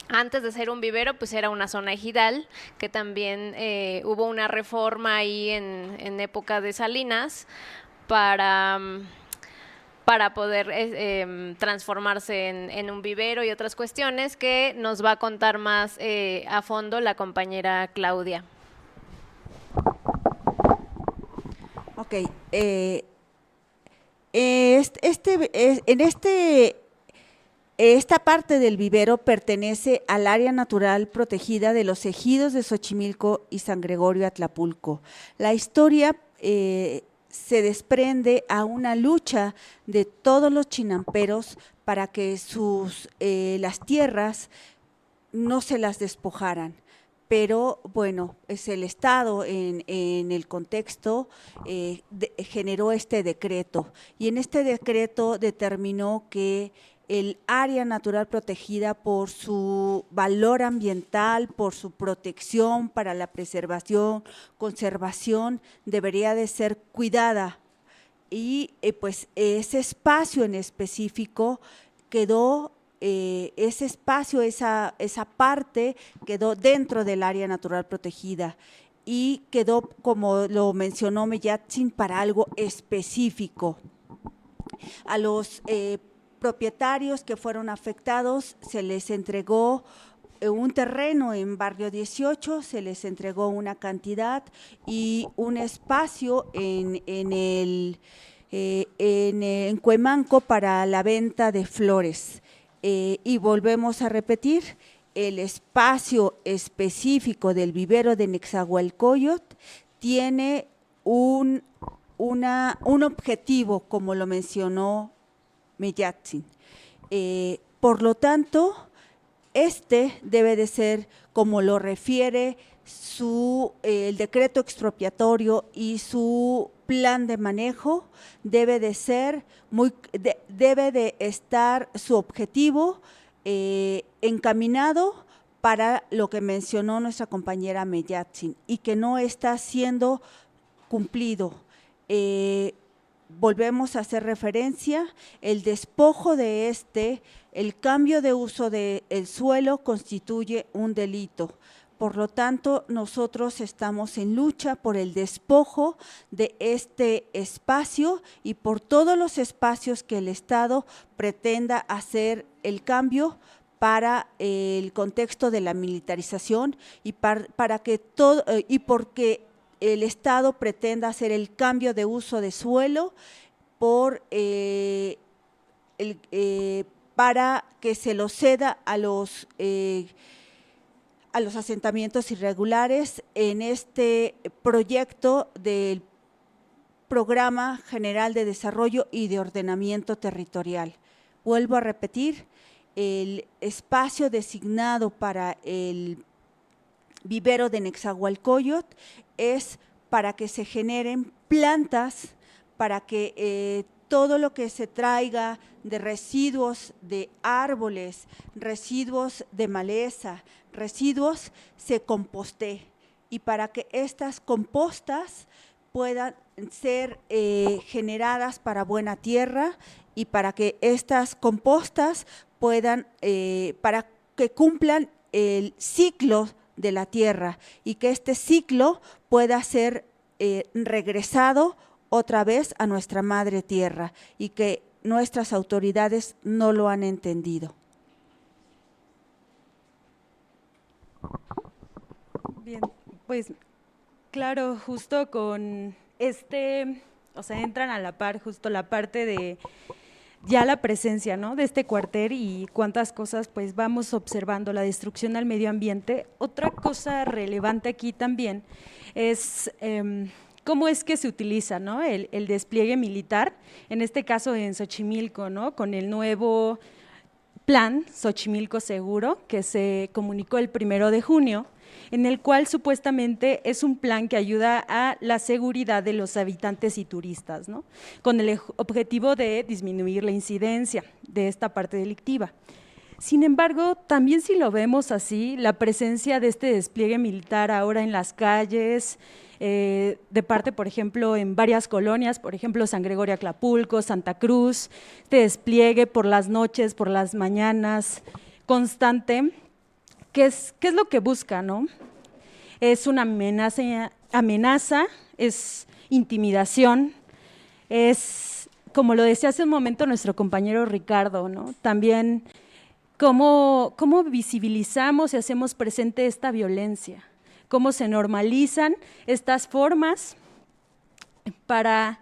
antes de ser un vivero, pues era una zona ejidal, que también hubo una reforma ahí en época de Salinas para poder transformarse en un vivero y otras cuestiones que nos va a contar más a fondo la compañera Claudia. Ok, esta parte del vivero pertenece al área natural protegida de los ejidos de Xochimilco y San Gregorio Atlapulco. La historia se desprende a una lucha de todos los chinamperos para que las tierras no se las despojaran. Pero bueno, es el Estado en el contexto generó este decreto, y en este decreto determinó que el área natural protegida, por su valor ambiental, por su protección para la preservación, conservación, debería de ser cuidada, y pues ese espacio en específico quedó, ese espacio, esa parte quedó dentro del área natural protegida y quedó, como lo mencionó Mellatzin, para algo específico. A los propietarios que fueron afectados se les entregó un terreno en Barrio 18, se les entregó una cantidad y un espacio en Cuemanco para la venta de flores. Y volvemos a repetir, el espacio específico del vivero de Nezahualcóyotl tiene un objetivo, como lo mencionó Mellatzin. Por lo tanto, este debe de ser, como lo refiere el decreto expropiatorio y su plan de manejo, debe de estar su objetivo encaminado para lo que mencionó nuestra compañera Mellatzin y que no está siendo cumplido. Volvemos a hacer referencia, el despojo de el cambio de uso del suelo constituye un delito. Por lo tanto, nosotros estamos en lucha por el despojo de este espacio y por todos los espacios que el Estado pretenda hacer el cambio para el contexto de la militarización y porque el Estado pretenda hacer el cambio de uso de suelo para que se lo ceda a los asentamientos irregulares en este proyecto del Programa General de Desarrollo y de Ordenamiento Territorial. Vuelvo a repetir, el espacio designado para el vivero de Nezahualcóyotl es para que se generen plantas, para que todo lo que se traiga de residuos de árboles, residuos de maleza, residuos, se composte, y para que estas compostas puedan ser generadas para buena tierra y para que estas compostas puedan, para que cumplan el ciclo de la tierra y que este ciclo pueda ser regresado otra vez a nuestra madre tierra, y que nuestras autoridades no lo han entendido. Bien, pues claro, justo con o sea, entran a la par justo la parte de ya la presencia, ¿no?, de este cuartel y cuántas cosas pues vamos observando, la destrucción al medio ambiente. Otra cosa relevante aquí también es cómo es que se utiliza, ¿no? el despliegue militar, en este caso en Xochimilco, ¿no? Con el nuevo plan Xochimilco Seguro, que se comunicó el 1 de junio, en el cual supuestamente es un plan que ayuda a la seguridad de los habitantes y turistas, ¿no? Con el objetivo de disminuir la incidencia de esta parte delictiva. Sin embargo, también si lo vemos así, la presencia de este despliegue militar ahora en las calles, de parte, por ejemplo, en varias colonias, por ejemplo, San Gregorio Acapulco, Santa Cruz, este despliegue por las noches, por las mañanas, constante, ¿qué es lo que busca, no? Es una amenaza, es intimidación, es, como lo decía hace un momento nuestro compañero Ricardo, ¿no? También cómo visibilizamos y hacemos presente esta violencia, cómo se normalizan estas formas para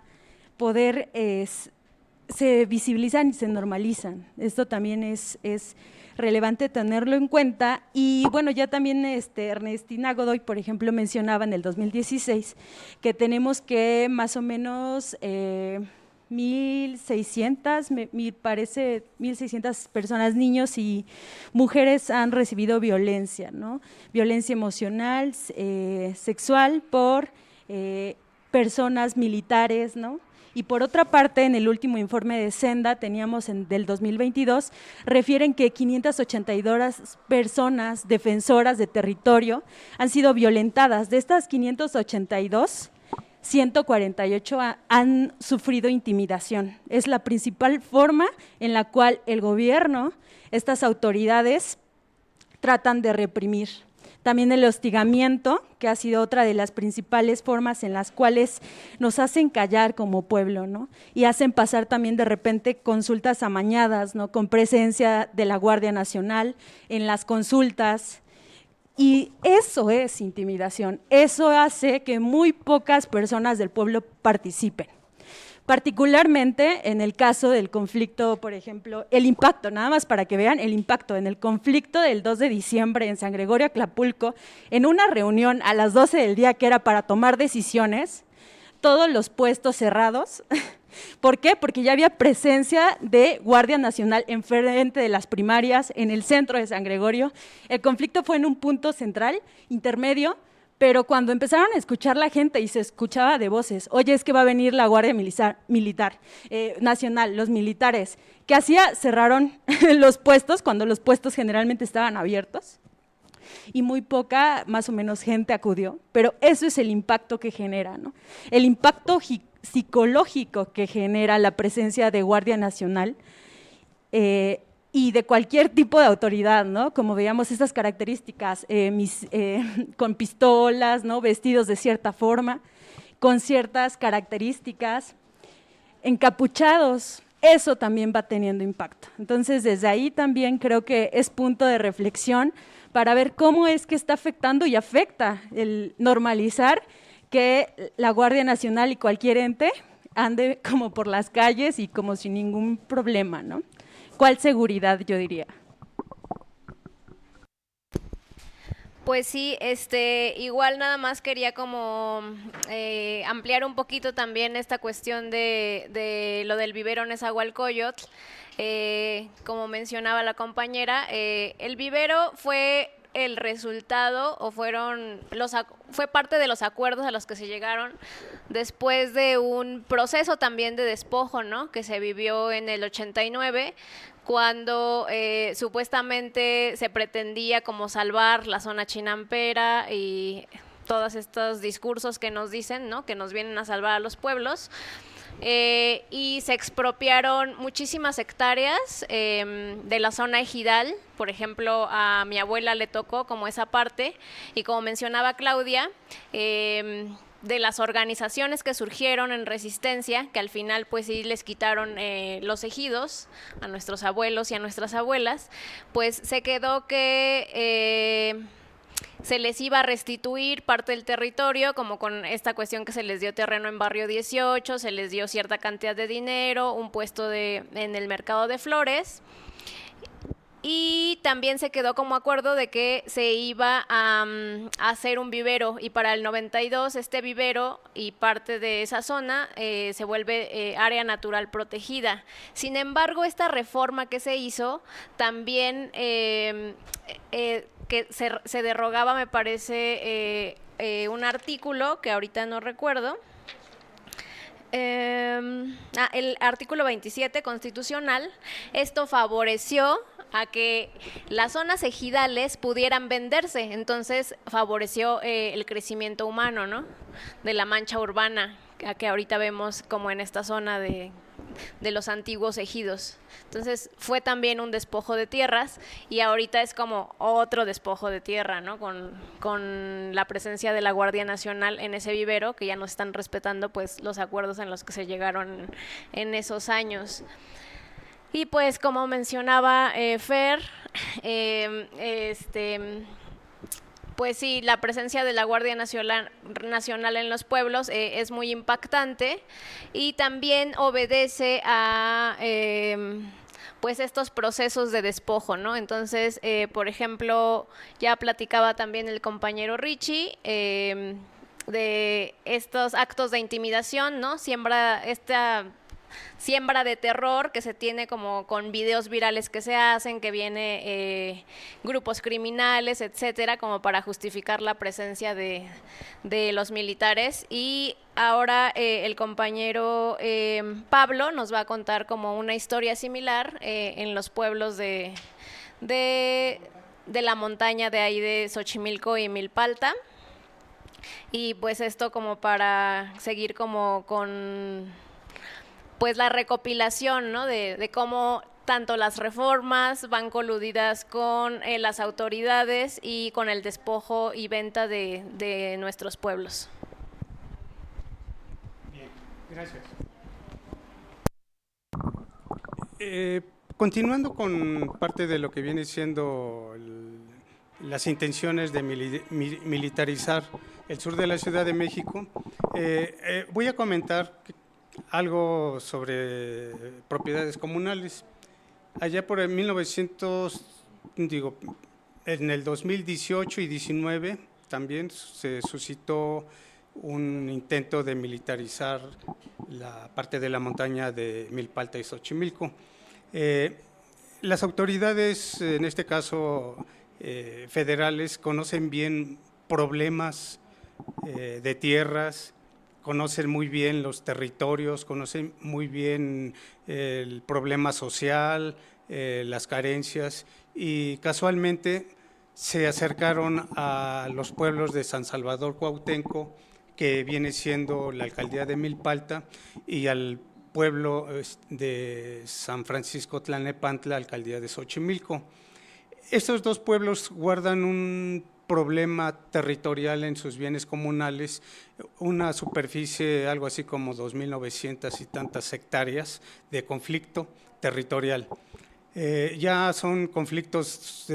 poder, se visibilizan y se normalizan. Esto también es relevante tenerlo en cuenta. Y bueno, ya también Ernestina Godoy, por ejemplo, mencionaba en el 2016 que tenemos que más o menos 1,600, me parece 1,600 personas, niños y mujeres han recibido violencia, ¿no? Violencia emocional, sexual por personas militares, ¿no? Y por otra parte, en el último informe de Senda, teníamos del 2022, refieren que 582 personas defensoras de territorio han sido violentadas. De estas 582, 148 han sufrido intimidación. Es la principal forma en la cual el gobierno, estas autoridades, tratan de reprimir. También el hostigamiento, que ha sido otra de las principales formas en las cuales nos hacen callar como pueblo, ¿no? Y hacen pasar también de repente consultas amañadas, ¿no? Con presencia de la Guardia Nacional en las consultas. Y eso es intimidación, eso hace que muy pocas personas del pueblo participen. Particularmente en el caso del conflicto, por ejemplo, el impacto, nada más para que vean el impacto, en el conflicto del 2 de diciembre en San Gregorio Acapulco, en una reunión a las 12 del día que era para tomar decisiones, todos los puestos cerrados. ¿Por qué? Porque ya había presencia de Guardia Nacional enfrente de las primarias, en el centro de San Gregorio. El conflicto fue en un punto central, intermedio, pero cuando empezaron a escuchar la gente y se escuchaba de voces, oye, es que va a venir la Guardia Militar Nacional, los militares, ¿qué hacía? Cerraron los puestos, cuando los puestos generalmente estaban abiertos, y muy poca, más o menos, gente acudió, pero eso es el impacto que genera, ¿no? El impacto psicológico que genera la presencia de Guardia Nacional y de cualquier tipo de autoridad, ¿no? Como veíamos estas características, con pistolas, ¿no? Vestidos de cierta forma, con ciertas características, encapuchados, eso también va teniendo impacto. Entonces, desde ahí también creo que es punto de reflexión para ver cómo es que está afectando y afecta el normalizar que la Guardia Nacional y cualquier ente ande como por las calles y como sin ningún problema, ¿no? ¿Cuál seguridad, yo diría? Pues sí, igual nada más quería como ampliar un poquito también esta cuestión de lo del vivero Nezahualcóyotl. Como mencionaba la compañera, el vivero fue el resultado o fue parte de los acuerdos a los que se llegaron después de un proceso también de despojo, ¿no? Que se vivió en el 89, cuando supuestamente se pretendía como salvar la zona chinampera y todos estos discursos que nos dicen, ¿no? Que nos vienen a salvar a los pueblos. Y se expropiaron muchísimas hectáreas de la zona ejidal. Por ejemplo, a mi abuela le tocó como esa parte, y como mencionaba Claudia, de las organizaciones que surgieron en resistencia, que al final pues sí les quitaron los ejidos a nuestros abuelos y a nuestras abuelas, pues se quedó que se les iba a restituir parte del territorio, como con esta cuestión que se les dio terreno en Barrio 18, se les dio cierta cantidad de dinero, un puesto en el mercado de flores, Y también se quedó como acuerdo de que se iba a hacer un vivero, y para el 92 este vivero y parte de esa zona se vuelve área natural protegida. Sin embargo, esta reforma que se hizo también que se derogaba, me parece, un artículo que ahorita no recuerdo. El artículo 27 constitucional. Esto favoreció a que las zonas ejidales pudieran venderse, entonces favoreció el crecimiento humano, ¿no?, de la mancha urbana que ahorita vemos como en esta zona de los antiguos ejidos. Entonces fue también un despojo de tierras, y ahorita es como otro despojo de tierra, ¿no?, con la presencia de la Guardia Nacional en ese vivero, que ya no están respetando pues los acuerdos en los que se llegaron en esos años. Y pues como mencionaba Fer, pues sí, la presencia de la Guardia Nacional en los pueblos es muy impactante, y también obedece a pues estos procesos de despojo, ¿no? Entonces, por ejemplo, ya platicaba también el compañero Richie de estos actos de intimidación, ¿no? Siembra de terror que se tiene como con videos virales que se hacen, que viene grupos criminales, etcétera, como para justificar la presencia de los militares. Y ahora el compañero Pablo nos va a contar como una historia similar en los pueblos de la montaña de ahí de Xochimilco y Milpalta. Y pues esto como para seguir como con pues la recopilación, ¿no?, de cómo tanto las reformas van coludidas con las autoridades y con el despojo y venta de nuestros pueblos. Bien, gracias. Continuando con parte de lo que viene siendo las intenciones de militarizar el sur de la Ciudad de México, voy a comentar algo sobre propiedades comunales. Allá por el en el 2018 y 19 también se suscitó un intento de militarizar la parte de la montaña de Milpalta y Xochimilco. Las autoridades, en este caso federales, conocen bien problemas de tierras, conocen muy bien los territorios, conocen muy bien el problema social, las carencias, y casualmente se acercaron a los pueblos de San Salvador Cuauhtenco, que viene siendo la alcaldía de Milpalta, y al pueblo de San Francisco Tlalnepantla, alcaldía de Xochimilco. Estos dos pueblos guardan un problema territorial en sus bienes comunales, una superficie algo así como 2.900 y tantas hectáreas de conflicto territorial. Ya son conflictos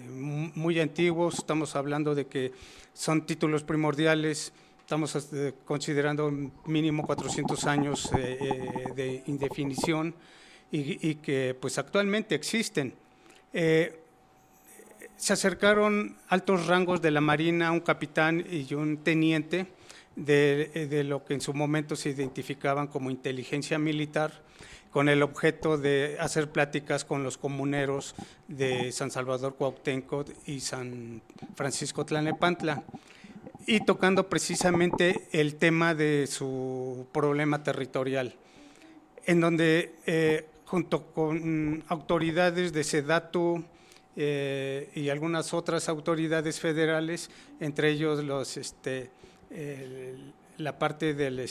muy antiguos, estamos hablando de que son títulos primordiales, estamos considerando mínimo 400 años de indefinición, y que pues actualmente existen. Se acercaron altos rangos de la Marina, un capitán y un teniente de lo que en su momento se identificaban como inteligencia militar, con el objeto de hacer pláticas con los comuneros de San Salvador Cuauhtenco y San Francisco Tlalnepantla, y tocando precisamente el tema de su problema territorial, en donde junto con autoridades de SEDATU, y algunas otras autoridades federales, entre ellos la parte del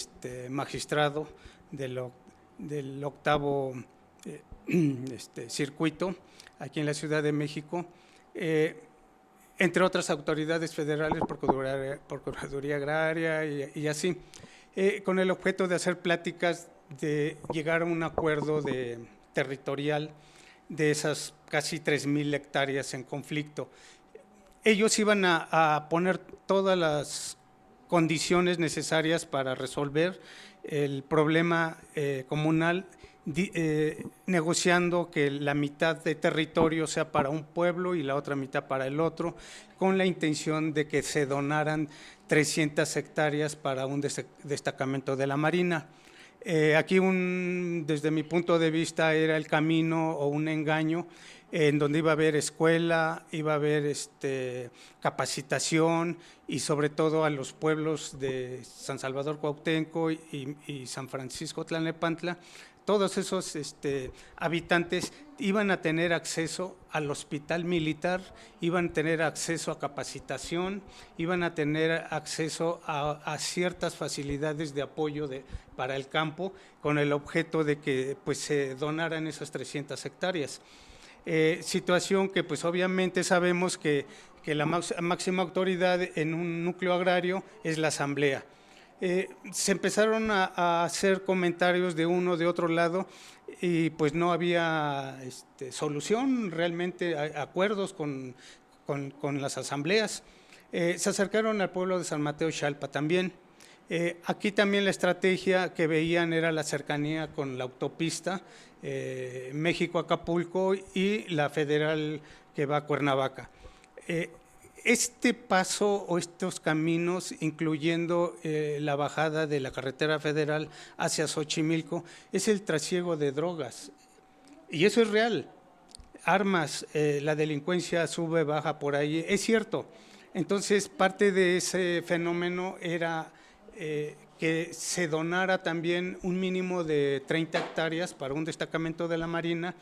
magistrado del octavo circuito aquí en la Ciudad de México, entre otras autoridades federales, Procuraduría Agraria y así, con el objeto de hacer pláticas, de llegar a un acuerdo territorial de esas casi 3.000 hectáreas en conflicto. Ellos iban a poner todas las condiciones necesarias para resolver el problema comunal, negociando que la mitad de territorio sea para un pueblo y la otra mitad para el otro, con la intención de que se donaran 300 hectáreas para un destacamento de la Marina. Aquí desde mi punto de vista era el camino o un engaño en donde iba a haber escuela, iba a haber capacitación y sobre todo a los pueblos de San Salvador Cuauhtémoc y San Francisco Tlalnepantla. Todos esos habitantes iban a tener acceso al hospital militar, iban a tener acceso a capacitación, iban a tener acceso a ciertas facilidades de apoyo para el campo, con el objeto de que pues, se donaran esas 300 hectáreas. Situación que pues obviamente sabemos que la máxima autoridad en un núcleo agrario es la asamblea. Se empezaron a hacer comentarios de uno, de otro lado, y pues no había solución, realmente acuerdos con las asambleas. Se acercaron al pueblo de San Mateo Xalpa también. Aquí también la estrategia que veían era la cercanía con la autopista México-Acapulco y la federal que va a Cuernavaca. Este paso o estos caminos, incluyendo la bajada de la carretera federal hacia Xochimilco, es el trasiego de drogas. Y eso es real. Armas, la delincuencia sube, baja por ahí, es cierto. Entonces, parte de ese fenómeno era que se donara también un mínimo de 30 hectáreas para un destacamento de la Marina,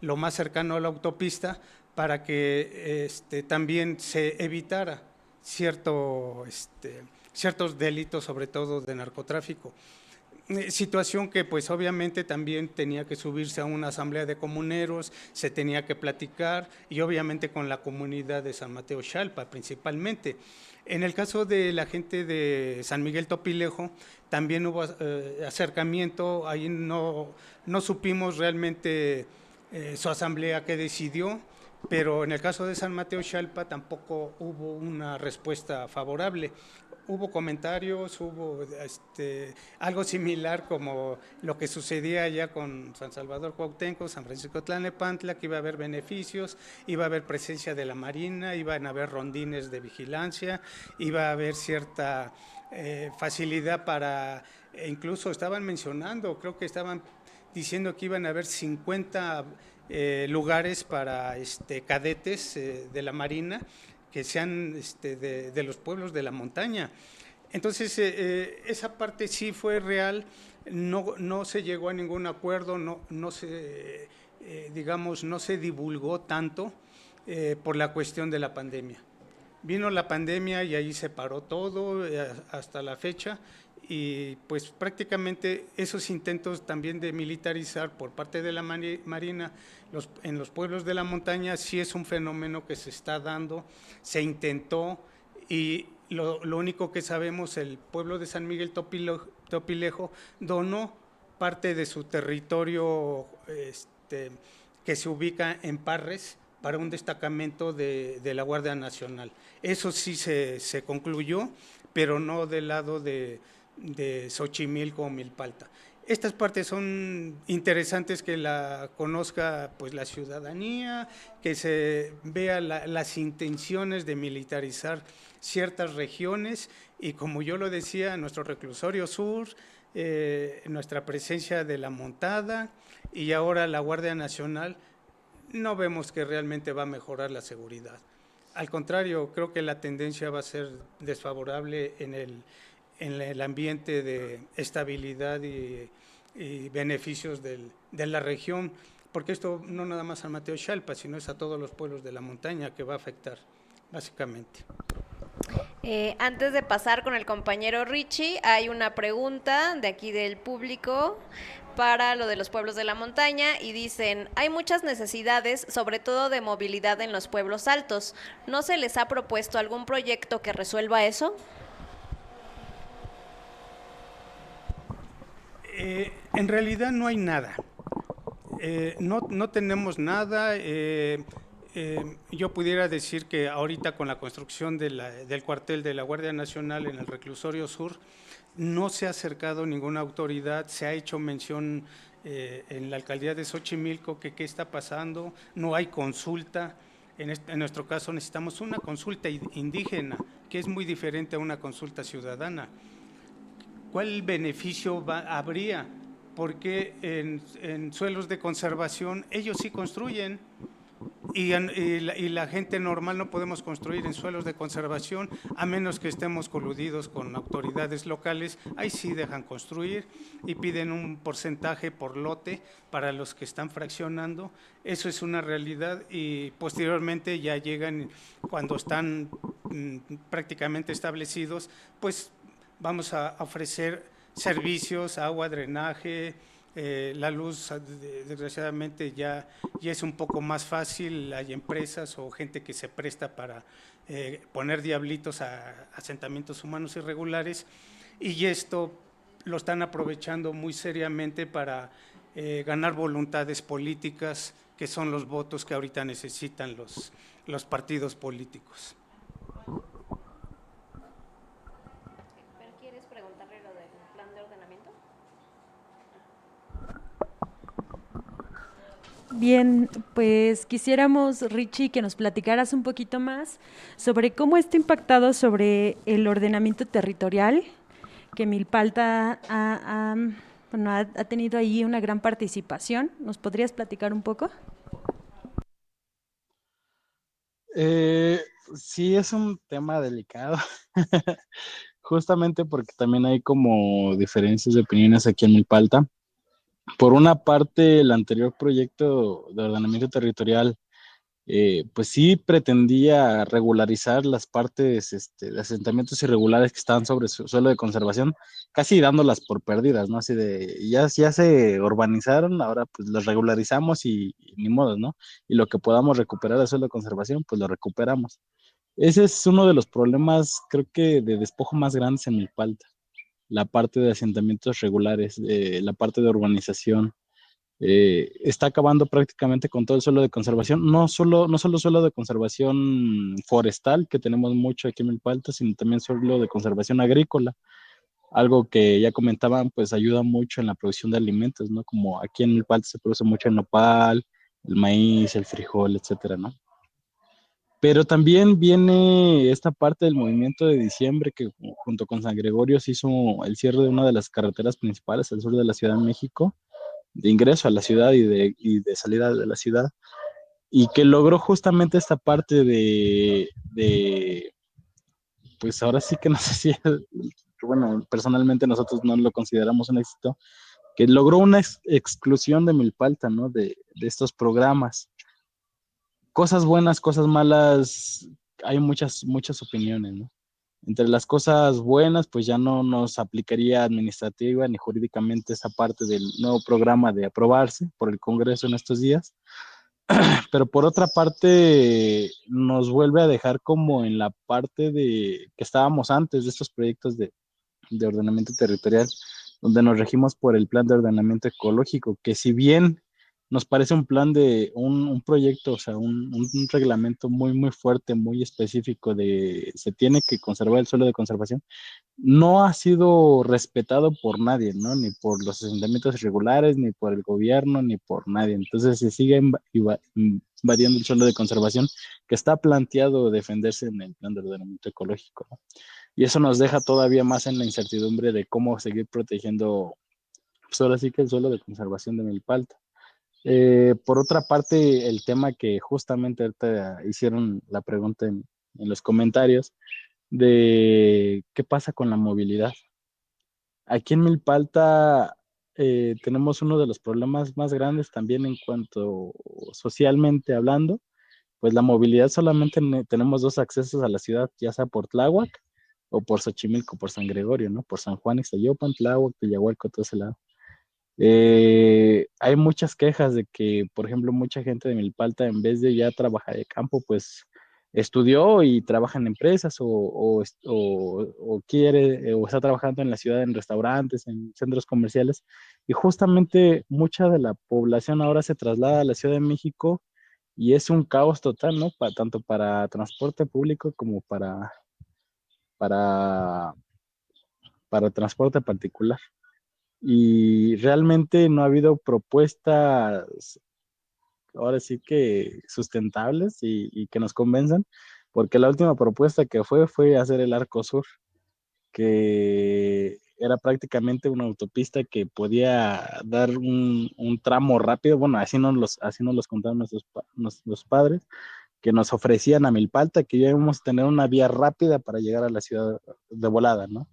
lo más cercano a la autopista, para que también se evitara ciertos delitos, sobre todo de narcotráfico. Situación que pues obviamente también tenía que subirse a una asamblea de comuneros, se tenía que platicar y obviamente con la comunidad de San Mateo Xalpa principalmente. En el caso de la gente de San Miguel Topilejo también hubo acercamiento, ahí no supimos realmente su asamblea qué decidió, pero en el caso de San Mateo Xalpa tampoco hubo una respuesta favorable. Hubo comentarios, hubo algo similar como lo que sucedía allá con San Salvador Cuauhtémoc, San Francisco Tlalnepantla, que iba a haber beneficios, iba a haber presencia de la Marina, iban a haber rondines de vigilancia, iba a haber cierta facilidad para, incluso estaban mencionando, creo que estaban diciendo que iban a haber 50 lugares para cadetes de la Marina, que sean de los pueblos de la montaña. Entonces, esa parte sí fue real, no se llegó a ningún acuerdo, no se divulgó tanto por la cuestión de la pandemia. Vino la pandemia y ahí se paró todo hasta la fecha, y pues prácticamente esos intentos también de militarizar por parte de la Marina en los pueblos de la montaña sí es un fenómeno que se está dando, se intentó, y lo único que sabemos, el pueblo de San Miguel Topilejo donó parte de su territorio que se ubica en Parres para un destacamento de la Guardia Nacional. Eso sí se concluyó, pero no del lado de Xochimilco o Milpalta. Estas partes son interesantes que la conozca pues la ciudadanía, que se vea las intenciones de militarizar ciertas regiones, y como yo lo decía, nuestro reclusorio sur, nuestra presencia de la montada y ahora la Guardia Nacional, no vemos que realmente va a mejorar la seguridad. Al contrario, creo que la tendencia va a ser desfavorable en el ambiente de estabilidad y beneficios de la región, porque esto no nada más a San Mateo Xalpa, sino es a todos los pueblos de la montaña que va a afectar, básicamente. Antes de pasar con el compañero Richie, hay una pregunta de aquí del público para lo de los pueblos de la montaña, y dicen: hay muchas necesidades, sobre todo de movilidad en los pueblos altos. ¿No se les ha propuesto algún proyecto que resuelva eso? En realidad no hay nada, no tenemos nada. Yo pudiera decir que ahorita con la construcción del cuartel de la Guardia Nacional en el Reclusorio Sur, no se ha acercado ninguna autoridad, se ha hecho mención en la alcaldía de Xochimilco que qué está pasando, no hay consulta. En nuestro caso necesitamos una consulta indígena, que es muy diferente a una consulta ciudadana. ¿Cuál beneficio habría? Porque en suelos de conservación ellos sí construyen y la gente normal no podemos construir en suelos de conservación a menos que estemos coludidos con autoridades locales. Ahí sí dejan construir y piden un porcentaje por lote para los que están fraccionando. Eso es una realidad y posteriormente ya llegan cuando están prácticamente establecidos, pues vamos a ofrecer servicios, agua, drenaje, la luz, desgraciadamente ya es un poco más fácil, hay empresas o gente que se presta para poner diablitos a asentamientos humanos irregulares y esto lo están aprovechando muy seriamente para ganar voluntades políticas, que son los votos que ahorita necesitan los partidos políticos. ¿Quieres preguntarle lo del plan de ordenamiento? Bien, pues quisiéramos, Richie, que nos platicaras un poquito más sobre cómo está impactado sobre el ordenamiento territorial, que Milpalta ha tenido ahí una gran participación. ¿Nos podrías platicar un poco? Sí, es un tema delicado, justamente porque también hay como diferencias de opiniones aquí en Milpalta. Por una parte, el anterior proyecto de ordenamiento territorial, pues sí pretendía regularizar las partes de asentamientos irregulares que estaban sobre su suelo de conservación, casi dándolas por perdidas, ¿no? Así de, ya se urbanizaron, ahora pues los regularizamos y ni modo, ¿no? Y lo que podamos recuperar de suelo de conservación, pues lo recuperamos. Ese es uno de los problemas, creo que de despojo más grandes en Milpalta, la parte de asentamientos regulares, la parte de urbanización. Está acabando prácticamente con todo el suelo de conservación, no solo suelo de conservación forestal, que tenemos mucho aquí en Milpalta, sino también suelo de conservación agrícola, algo que ya comentaban, pues ayuda mucho en la producción de alimentos, ¿no? Como aquí en Milpalta se produce mucho el nopal, el maíz, el frijol, etcétera, ¿no? Pero también viene esta parte del movimiento de diciembre que junto con San Gregorio se hizo el cierre de una de las carreteras principales al sur de la Ciudad de México, de ingreso a la ciudad y de salida de la ciudad, y que logró justamente esta parte pues ahora sí que no sé si, bueno, personalmente nosotros no lo consideramos un éxito, que logró una exclusión de Milpalta, ¿no? De estos programas. Cosas buenas, cosas malas, hay muchas opiniones, ¿no? Entre las cosas buenas, pues ya no nos aplicaría administrativa ni jurídicamente esa parte del nuevo programa de aprobarse por el Congreso en estos días, pero por otra parte nos vuelve a dejar como en la parte de que estábamos antes de estos proyectos de ordenamiento territorial, donde nos regimos por el plan de ordenamiento ecológico, que si bien nos parece un plan de un proyecto, o sea, un reglamento muy fuerte, muy específico de se tiene que conservar el suelo de conservación, no ha sido respetado por nadie, ¿no? Ni por los asentamientos irregulares, ni por el gobierno, ni por nadie. Entonces se sigue invadiendo el suelo de conservación que está planteado defenderse en el plan de ordenamiento ecológico, ¿no? Y eso nos deja todavía más en la incertidumbre de cómo seguir protegiendo, pues ahora sí que el suelo de conservación de Milpalta. Por otra parte, el tema que justamente ahorita hicieron la pregunta en los comentarios, de qué pasa con la movilidad. Aquí en Milpalta tenemos uno de los problemas más grandes también en cuanto socialmente hablando, pues la movilidad solamente tenemos dos accesos a la ciudad, ya sea por Tláhuac o por Xochimilco, por San Gregorio, ¿no? Por San Juan, Ixtayopan, Tláhuac, Villahualco, todo ese lado. Hay muchas quejas de que, por ejemplo, mucha gente de Milpalta, en vez de ya trabajar de campo, pues estudió y trabaja en empresas o quiere o está trabajando en la ciudad en restaurantes, en centros comerciales, y justamente mucha de la población ahora se traslada a la Ciudad de México y es un caos total, ¿no? Tanto para transporte público como para, para transporte particular. Y realmente no ha habido propuestas, ahora sí que sustentables y que nos convenzan, porque la última propuesta que fue hacer el Arco Sur, que era prácticamente una autopista que podía dar un tramo rápido. Bueno, así nos los contaron nuestros padres, que nos ofrecían a Milpalta, que íbamos a tener una vía rápida para llegar a la ciudad de volada, ¿no?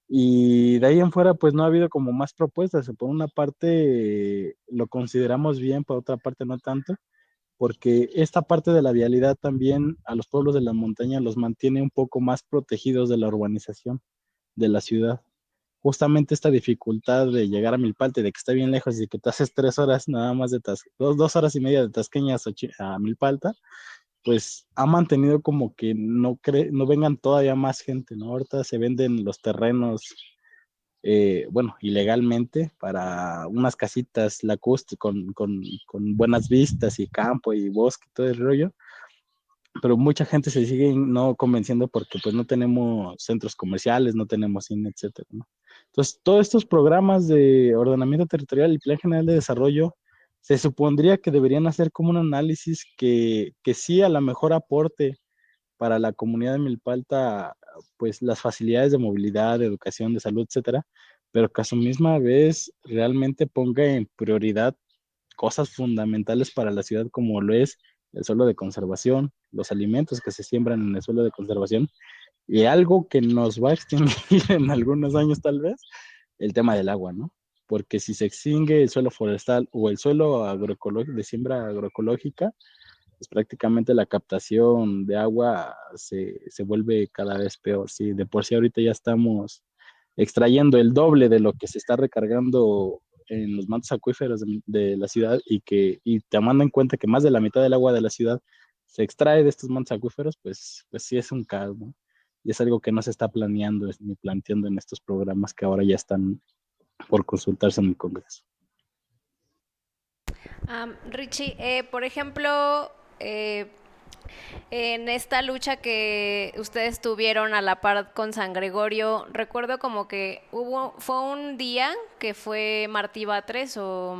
Y de ahí en fuera, pues no ha habido como más propuestas. Por una parte lo consideramos bien, por otra parte no tanto, porque esta parte de la vialidad también a los pueblos de la montaña los mantiene un poco más protegidos de la urbanización de la ciudad. Justamente esta dificultad de llegar a Milpalta, de que está bien lejos y que te haces 3 horas nada más de dos horas y media de Tasqueñas a Milpalta, pues ha mantenido como que no vengan todavía más gente, ¿no? Ahorita se venden los terrenos, bueno, ilegalmente para unas casitas lacustres con buenas vistas y campo y bosque y todo el rollo, pero mucha gente se sigue no convenciendo porque pues no tenemos centros comerciales, no tenemos cine, etcétera, ¿no? Entonces, todos estos programas de ordenamiento territorial y plan general de desarrollo se supondría que deberían hacer como un análisis que sí a la mejor aporte para la comunidad de Milpalta, pues las facilidades de movilidad, de educación, de salud, etcétera, pero que a su misma vez realmente ponga en prioridad cosas fundamentales para la ciudad como lo es el suelo de conservación, los alimentos que se siembran en el suelo de conservación y algo que nos va a extinguir en algunos años tal vez, el tema del agua, ¿no? Porque si se extingue el suelo forestal o el suelo de siembra agroecológica, pues prácticamente la captación de agua se vuelve cada vez peor. Sí, de por sí ahorita ya estamos extrayendo el doble de lo que se está recargando en los mantos acuíferos de la ciudad y tomando en cuenta que más de la mitad del agua de la ciudad se extrae de estos mantos acuíferos, pues sí es un caos, ¿no? Y es algo que no se está planeando ni planteando en estos programas que ahora ya están por consultarse en el Congreso. Richie, por ejemplo, en esta lucha que ustedes tuvieron a la par con San Gregorio, recuerdo como que fue un día que fue Martí Batres o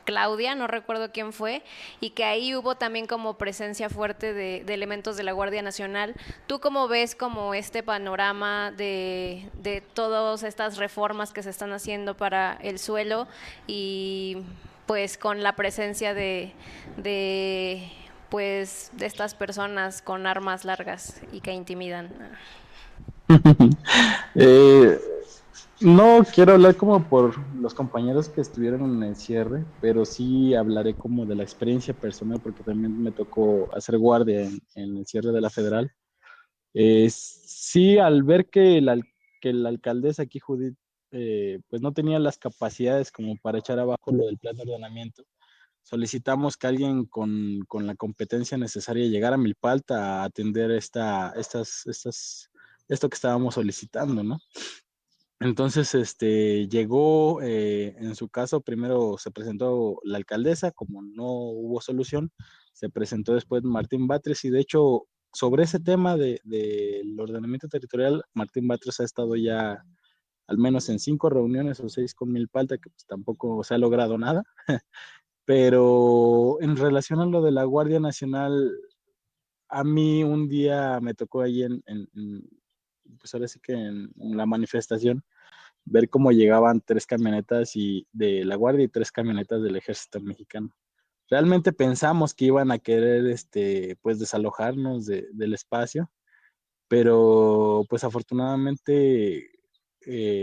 Claudia, no recuerdo quién fue, y que ahí hubo también como presencia fuerte de elementos de la Guardia Nacional. ¿Tú cómo ves como este panorama de todas estas reformas que se están haciendo para el suelo y pues con la presencia pues de estas personas con armas largas y que intimidan? Eh, no quiero hablar como por los compañeros que estuvieron en el cierre, pero sí hablaré como de la experiencia personal porque también me tocó hacer guardia en el cierre de la Federal. Sí, al ver que la alcaldesa aquí, Judith, pues no tenía las capacidades como para echar abajo lo del plan de ordenamiento, solicitamos que alguien con la competencia necesaria llegara a Milpalta a atender esto que estábamos solicitando, ¿no? Entonces, llegó, en su caso, primero se presentó la alcaldesa, como no hubo solución, se presentó después Martín Batres y de hecho, sobre ese tema del ordenamiento territorial, Martín Batres ha estado ya al menos en 5 reuniones o 6 con Milpalta, que pues tampoco se ha logrado nada. Pero en relación a lo de la Guardia Nacional, a mí un día me tocó ahí pues ahora sí que en la manifestación, ver cómo llegaban 3 camionetas de la Guardia y 3 camionetas del Ejército Mexicano. Realmente pensamos que iban a querer, pues desalojarnos del espacio, pero pues afortunadamente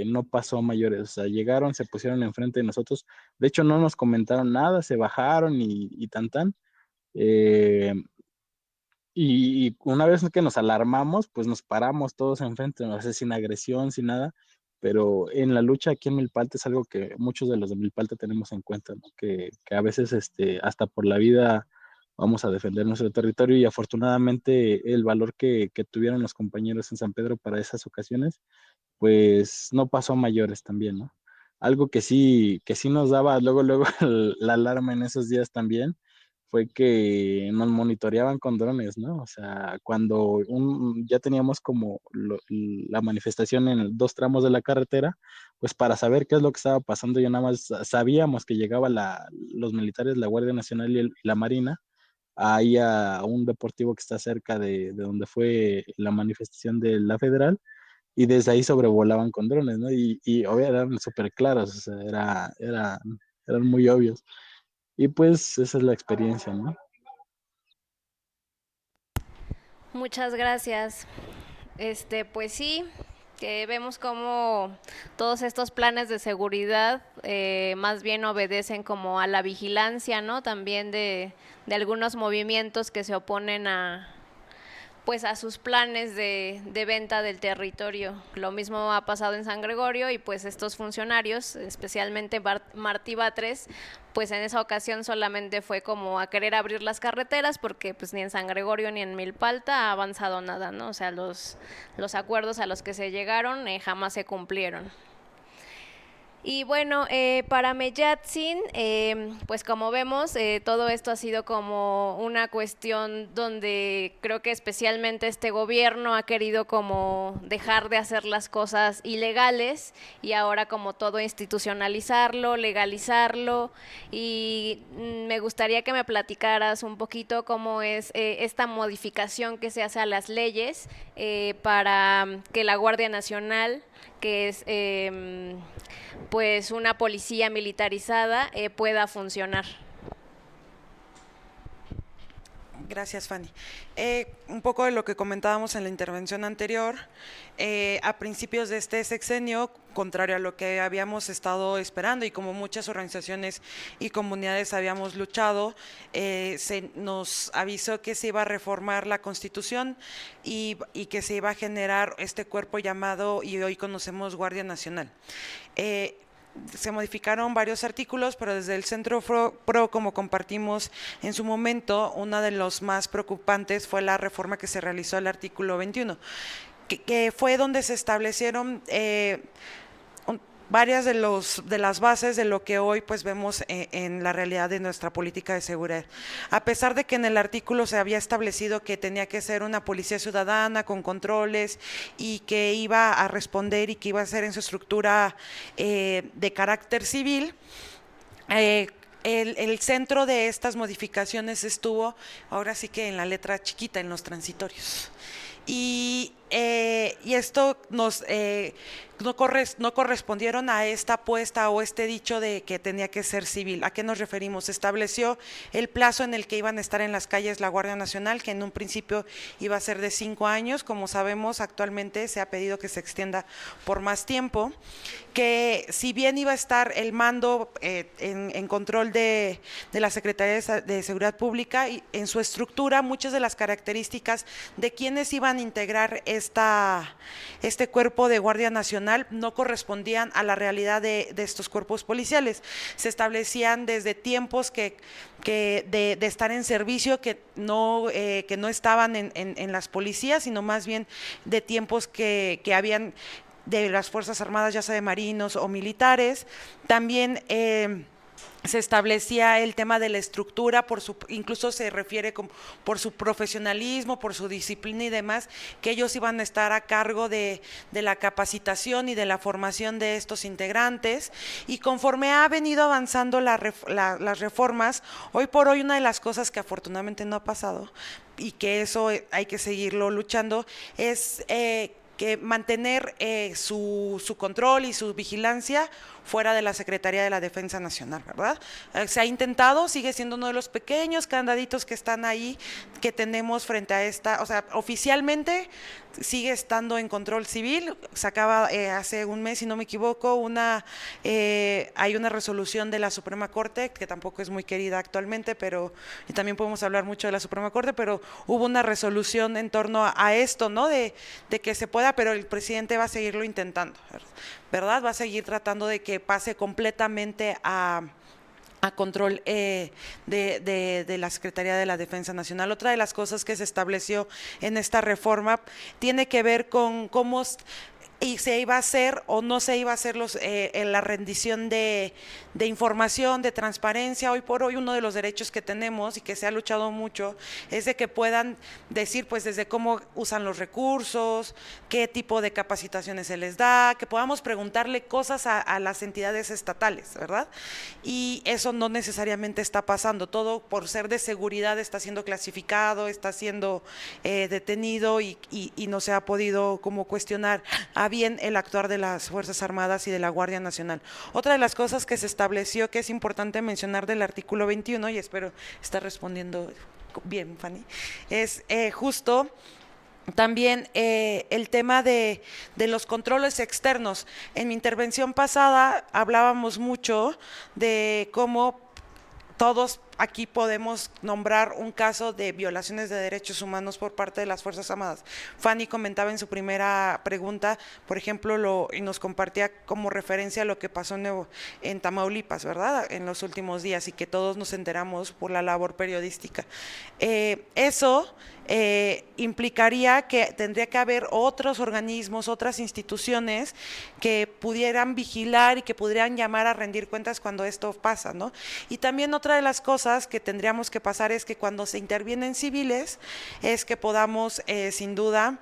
no pasó a mayores. O sea, llegaron, se pusieron enfrente de nosotros. De hecho, no nos comentaron nada, se bajaron y tan tan. Eh, y una vez que nos alarmamos, pues nos paramos todos enfrente, no sé, sin agresión, sin nada, pero en la lucha aquí en Milpalta es algo que muchos de los de Milpalta tenemos en cuenta, ¿no? Que a veces hasta por la vida vamos a defender nuestro territorio y afortunadamente el valor que tuvieron los compañeros en San Pedro para esas ocasiones, pues no pasó a mayores también, ¿no? Algo que sí nos daba luego la alarma en esos días también fue que nos monitoreaban con drones, ¿no? O sea, cuando ya teníamos como la manifestación en 2 tramos de la carretera, pues para saber qué es lo que estaba pasando, ya nada más sabíamos que llegaba los militares, la Guardia Nacional y la Marina, ahí a un deportivo que está cerca de donde fue la manifestación de la Federal, y desde ahí sobrevolaban con drones, ¿no? Y obviamente eran súper claros, o sea, eran muy obvios. Y pues esa es la experiencia, ¿no? Muchas gracias. Pues sí, que vemos como todos estos planes de seguridad más bien obedecen como a la vigilancia, ¿no? También de algunos movimientos que se oponen pues a sus planes de venta del territorio. Lo mismo ha pasado en San Gregorio y pues estos funcionarios, especialmente Martí Batres, pues en esa ocasión solamente fue como a querer abrir las carreteras porque pues ni en San Gregorio ni en Milpalta ha avanzado nada, ¿no? O sea, los acuerdos a los que se llegaron jamás se cumplieron. Y bueno, para Mellatzin, pues como vemos, todo esto ha sido como una cuestión donde creo que especialmente este gobierno ha querido como dejar de hacer las cosas ilegales y ahora como todo institucionalizarlo, legalizarlo, y me gustaría que me platicaras un poquito cómo es esta modificación que se hace a las leyes para que la Guardia Nacional, que es pues una policía militarizada, pueda funcionar. Gracias, Fanny. Un poco de lo que comentábamos en la intervención anterior, a principios de este sexenio, contrario a lo que habíamos estado esperando y como muchas organizaciones y comunidades habíamos luchado, se nos avisó que se iba a reformar la Constitución y que se iba a generar este cuerpo llamado, y hoy conocemos, Guardia Nacional. Se modificaron varios artículos, pero desde el Centro PRO, como compartimos en su momento, uno de los más preocupantes fue la reforma que se realizó al artículo 21, que fue donde se establecieron varias de las bases de lo que hoy pues vemos en la realidad de nuestra política de seguridad. A pesar de que en el artículo se había establecido que tenía que ser una policía ciudadana con controles y que iba a responder y que iba a ser en su estructura de carácter civil, el centro de estas modificaciones estuvo ahora sí que en la letra chiquita, en los transitorios. Y esto no correspondieron a esta apuesta o este dicho de que tenía que ser civil. ¿A qué nos referimos? Se estableció el plazo en el que iban a estar en las calles la Guardia Nacional, que en un principio iba a ser de 5 años. Como sabemos, actualmente se ha pedido que se extienda por más tiempo, que si bien iba a estar el mando en control de la Secretaría de Seguridad Pública, y en su estructura muchas de las características de quienes iban a integrar este cuerpo de Guardia Nacional no correspondían a la realidad de estos cuerpos policiales. Se establecían desde tiempos de estar en servicio que no estaban en las policías, sino más bien de tiempos que habían de las Fuerzas Armadas, ya sea de marinos o militares. También se establecía el tema de la estructura, incluso se refiere por su profesionalismo, por su disciplina y demás, que ellos iban a estar a cargo de la capacitación y de la formación de estos integrantes. Y conforme ha venido avanzando las reformas, hoy por hoy una de las cosas que afortunadamente no ha pasado, y que eso hay que seguirlo luchando, es que mantener su control y su vigilancia fuera de la Secretaría de la Defensa Nacional, ¿verdad? Se ha intentado, sigue siendo uno de los pequeños candaditos que están ahí, que tenemos frente a esta, o sea, oficialmente sigue estando en control civil. Se acaba hace un mes, si no me equivoco, hay una resolución de la Suprema Corte, que tampoco es muy querida actualmente, y también podemos hablar mucho de la Suprema Corte, pero hubo una resolución en torno a esto, ¿no? De que se pueda, pero el presidente va a seguirlo intentando, ¿verdad? Va a seguir tratando de que pase completamente a control de la Secretaría de la Defensa Nacional. Otra de las cosas que se estableció en esta reforma tiene que ver con cómo y se iba a hacer o no se iba a hacer la rendición de información, de transparencia. Hoy por hoy uno de los derechos que tenemos y que se ha luchado mucho es de que puedan decir pues desde cómo usan los recursos, qué tipo de capacitaciones se les da, que podamos preguntarle cosas a las entidades estatales, ¿verdad? Y eso no necesariamente está pasando, todo por ser de seguridad está siendo clasificado, está siendo detenido y no se ha podido como cuestionar a bien el actuar de las Fuerzas Armadas y de la Guardia Nacional. Otra de las cosas que se estableció que es importante mencionar del artículo 21, y espero estar respondiendo bien, Fanny, es justo también el tema de los controles externos. En mi intervención pasada hablábamos mucho de cómo todos aquí podemos nombrar un caso de violaciones de derechos humanos por parte de las Fuerzas Armadas. Fanny comentaba en su primera pregunta, por ejemplo, y nos compartía como referencia lo que pasó en Tamaulipas, ¿verdad?, en los últimos días, y que todos nos enteramos por la labor periodística. Eso implicaría que tendría que haber otros organismos, otras instituciones que pudieran vigilar y que pudieran llamar a rendir cuentas cuando esto pasa, ¿no? Y también otra de las cosas que tendríamos que pasar es que cuando se intervienen civiles es que podamos sin duda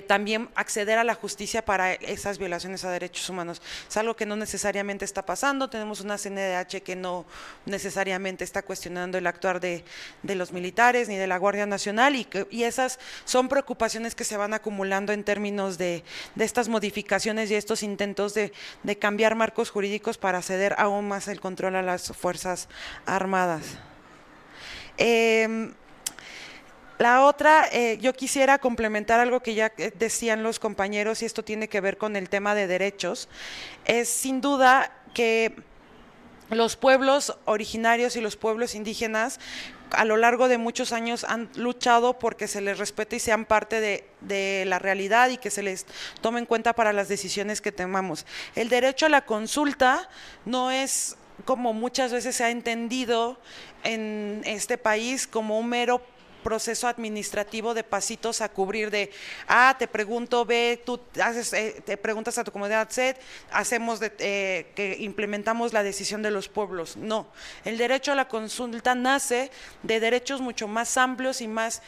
también acceder a la justicia para esas violaciones a derechos humanos. Es algo que no necesariamente está pasando. Tenemos una CNDH que no necesariamente está cuestionando el actuar de los militares ni de la Guardia Nacional, y esas son preocupaciones que se van acumulando en términos de estas modificaciones y estos intentos de cambiar marcos jurídicos para ceder aún más el control a las Fuerzas Armadas. La otra, yo quisiera complementar algo que ya decían los compañeros, y esto tiene que ver con el tema de derechos. Es sin duda que los pueblos originarios y los pueblos indígenas a lo largo de muchos años han luchado porque se les respete y sean parte de la realidad y que se les tome en cuenta para las decisiones que tomamos. El derecho a la consulta no es, como muchas veces se ha entendido en este país, como un mero proceso administrativo de pasitos a cubrir de, te pregunto, ve, tú haces, te preguntas a tu comunidad, hacemos que implementamos la decisión de los pueblos. No, el derecho a la consulta nace de derechos mucho más amplios y más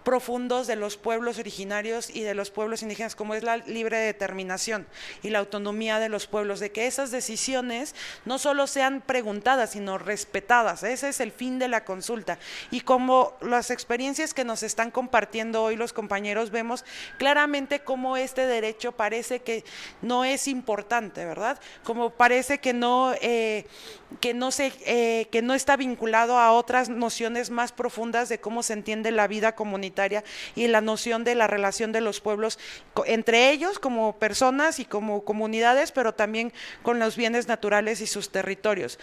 profundos de los pueblos originarios y de los pueblos indígenas, como es la libre determinación y la autonomía de los pueblos, de que esas decisiones no solo sean preguntadas, sino respetadas. Ese es el fin de la consulta. Y como las experiencias que nos están compartiendo hoy los compañeros, vemos claramente cómo este derecho parece que no es importante, ¿verdad? Como parece que no está vinculado a otras nociones más profundas de cómo se entiende la vida comunitaria y la noción de la relación de los pueblos entre ellos como personas y como comunidades, pero también con los bienes naturales y sus territorios.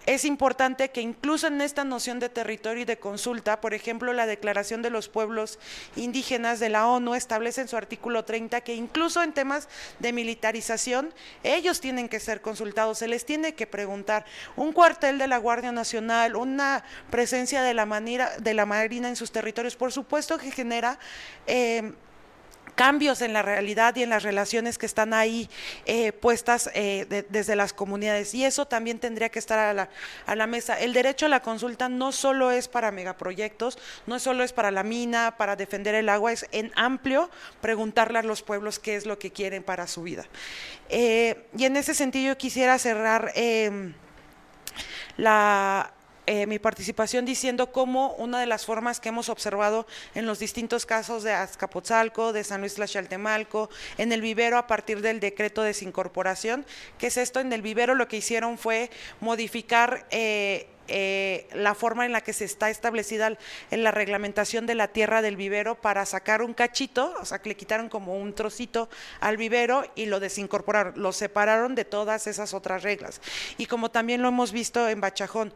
Es importante que incluso en esta noción de territorio y de consulta, por ejemplo, la Declaración de los Pueblos Indígenas de la ONU establece en su artículo 30 que incluso en temas de militarización, ellos tienen que ser consultados, se les tiene que preguntar. Un cuartel de la Guardia Nacional, una presencia de la Marina en sus territorios, por supuesto que genera cambios en la realidad y en las relaciones que están ahí puestas desde las comunidades, y eso también tendría que estar a la mesa. El derecho a la consulta no solo es para megaproyectos, no solo es para la mina, para defender el agua, es en amplio preguntarle a los pueblos qué es lo que quieren para su vida. Y en ese sentido yo quisiera cerrar mi participación diciendo cómo una de las formas que hemos observado en los distintos casos de Azcapotzalco, de San Luis Tlaxcaltemalco, en el vivero a partir del decreto de desincorporación, ¿qué es esto? En el vivero lo que hicieron fue modificar la forma en la que se está establecida en la reglamentación de la tierra del vivero para sacar un cachito, o sea que le quitaron como un trocito al vivero y lo desincorporaron, lo separaron de todas esas otras reglas. Y como también lo hemos visto en Bachajón,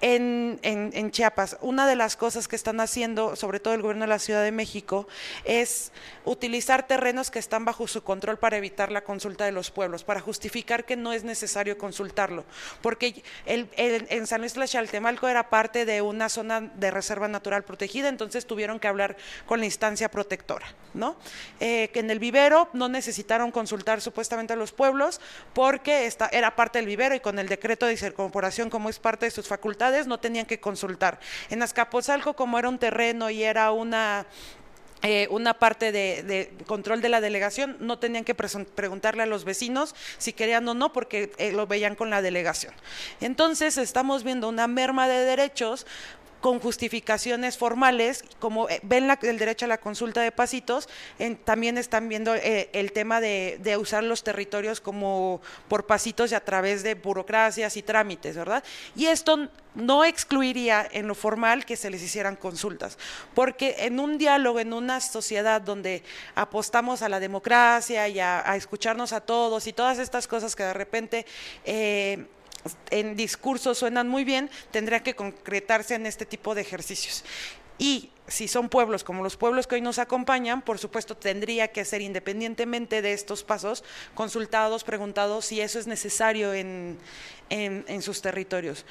en Chiapas, una de las cosas que están haciendo, sobre todo el gobierno de la Ciudad de México, es utilizar terrenos que están bajo su control para evitar la consulta de los pueblos, para justificar que no es necesario consultarlo, porque en San Luis Tlaxcaltemalco era parte de una zona de reserva natural protegida, entonces tuvieron que hablar con la instancia protectora, ¿no? Que en el vivero no necesitaron consultar supuestamente a los pueblos porque era parte del vivero y con el decreto de incorporación, como es parte de sus facultades, no tenían que consultar. En Azcapotzalco, como era un terreno y era una parte de control de la delegación, no tenían que preguntarle a los vecinos si querían o no, porque lo veían con la delegación. Entonces estamos viendo una merma de derechos con justificaciones formales, como ven el derecho a la consulta de pasitos, también están viendo el tema de usar los territorios como por pasitos y a través de burocracias y trámites, ¿verdad? Y esto no excluiría en lo formal que se les hicieran consultas, porque en un diálogo, en una sociedad donde apostamos a la democracia y a escucharnos a todos y todas estas cosas que de repente en discursos suenan muy bien, tendría que concretarse en este tipo de ejercicios. Y si son pueblos como los pueblos que hoy nos acompañan, por supuesto tendría que ser, independientemente de estos pasos, consultados, preguntados si eso es necesario en sus territorios.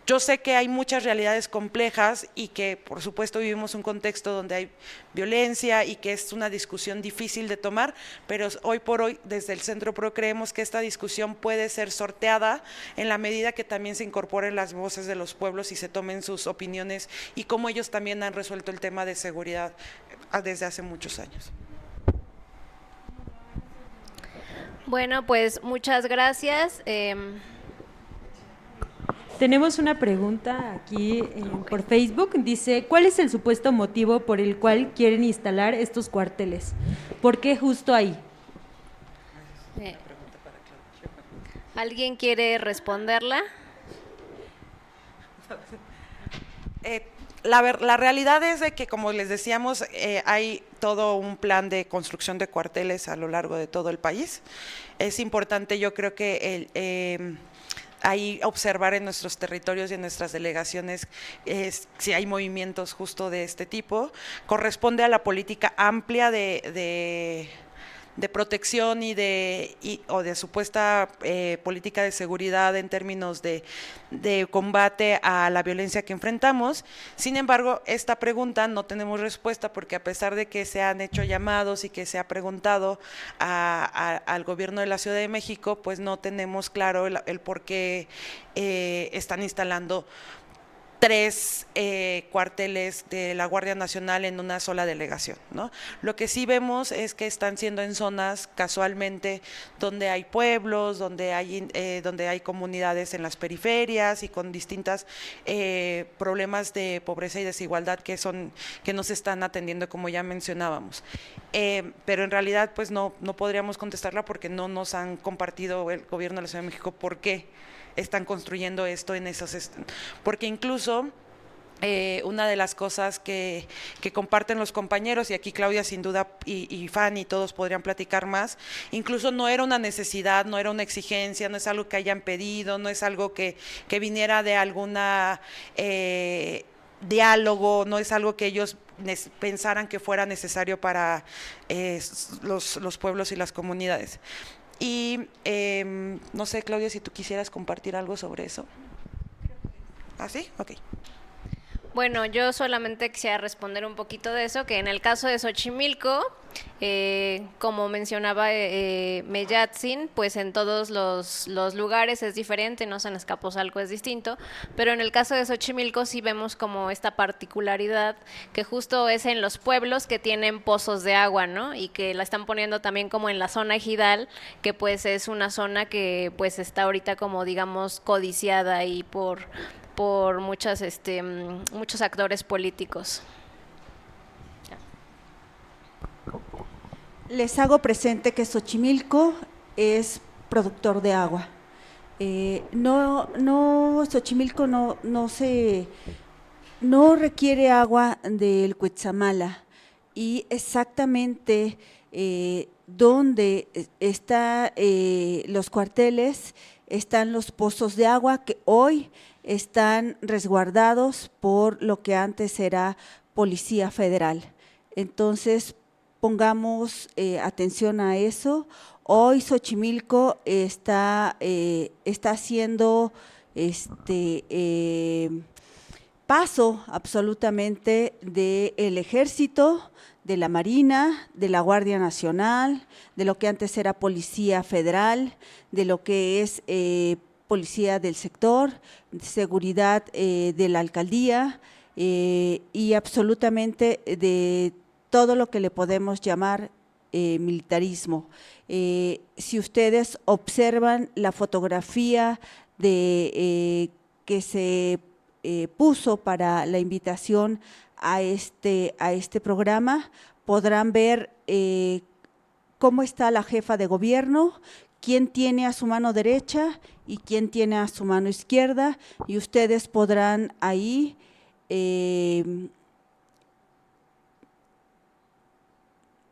Yo sé que hay muchas realidades complejas y que por supuesto vivimos un contexto donde hay violencia y que es una discusión difícil de tomar, pero hoy por hoy desde el Centro PRO creemos que esta discusión puede ser sorteada en la medida que también se incorporen las voces de los pueblos y se tomen sus opiniones y cómo ellos también han resuelto el tema de seguridad desde hace muchos años. Bueno, pues muchas gracias. Tenemos una pregunta aquí por Facebook. Dice, ¿cuál es el supuesto motivo por el cual quieren instalar estos cuarteles? ¿Por qué justo ahí? ¿Alguien quiere responderla? La realidad es de que, como les decíamos, hay todo un plan de construcción de cuarteles a lo largo de todo el país. Es importante, yo creo que ahí observar en nuestros territorios y en nuestras delegaciones si hay movimientos justo de este tipo. Corresponde a la política amplia de protección o de supuesta política de seguridad en términos de combate a la violencia que enfrentamos. Sin embargo, esta pregunta no tenemos respuesta porque a pesar de que se han hecho llamados y que se ha preguntado al gobierno de la Ciudad de México, pues no tenemos claro el por qué están instalando 3 cuarteles de la Guardia Nacional en una sola delegación, ¿no? Lo que sí vemos es que están siendo en zonas casualmente donde hay pueblos, donde hay comunidades en las periferias y con distintas problemas de pobreza y desigualdad que no se están atendiendo, como ya mencionábamos. Pero en realidad pues no podríamos contestarla porque no nos han compartido el gobierno de la Ciudad de México por qué están construyendo esto en esos, porque incluso una de las cosas que comparten los compañeros, y aquí Claudia sin duda y Fanny todos podrían platicar más, incluso no era una necesidad, no era una exigencia, no es algo que hayan pedido, no es algo que viniera de alguna diálogo, no es algo que ellos pensaran que fuera necesario para los pueblos y las comunidades. Y no sé, Claudia, si tú quisieras compartir algo sobre eso. ¿Ah, sí? Ok. Bueno, yo solamente quisiera responder un poquito de eso, que en el caso de Xochimilco, como mencionaba Mellatzin, pues en todos los lugares es diferente, no sé, en Azcapotzalco es distinto, pero en el caso de Xochimilco sí vemos como esta particularidad que justo es en los pueblos que tienen pozos de agua, ¿no? Y que la están poniendo también como en la zona ejidal, que pues es una zona que pues está ahorita como digamos codiciada ahí por muchos actores políticos. Les hago presente que Xochimilco es productor de agua. Xochimilco no requiere agua del Cuetzamala, y exactamente donde están los cuarteles están los pozos de agua que hoy están resguardados por lo que antes era Policía Federal. Entonces, pongamos atención a eso. Hoy Xochimilco está haciendo paso absolutamente del Ejército, de la Marina, de la Guardia Nacional, de lo que antes era Policía Federal, de lo que es Policía del sector, seguridad de la alcaldía y absolutamente de todo lo que le podemos llamar militarismo. Si ustedes observan la fotografía de que se puso para la invitación a este programa, podrán ver cómo está la jefa de gobierno, quién tiene a su mano derecha y quién tiene a su mano izquierda, y ustedes podrán ahí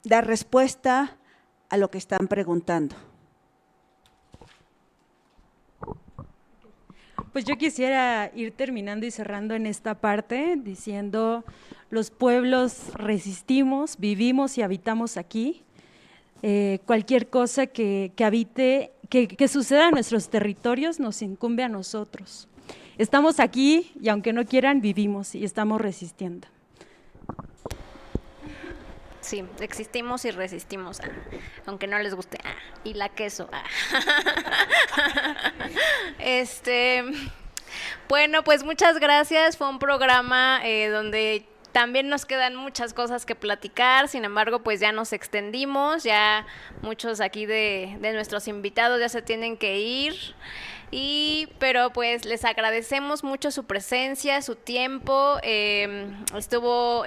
dar respuesta a lo que están preguntando. Pues yo quisiera ir terminando y cerrando en esta parte diciendo: los pueblos resistimos, vivimos y habitamos aquí. Cualquier cosa que habite, que suceda en nuestros territorios nos incumbe a nosotros. Estamos aquí y aunque no quieran, vivimos y estamos resistiendo. Sí, existimos y resistimos, aunque no les guste. Y la queso. Bueno, pues muchas gracias. Fue un programa donde también nos quedan muchas cosas que platicar. Sin embargo, pues ya nos extendimos. Ya muchos aquí de nuestros invitados ya se tienen que ir. Pero pues les agradecemos mucho su presencia, su tiempo. Estuvo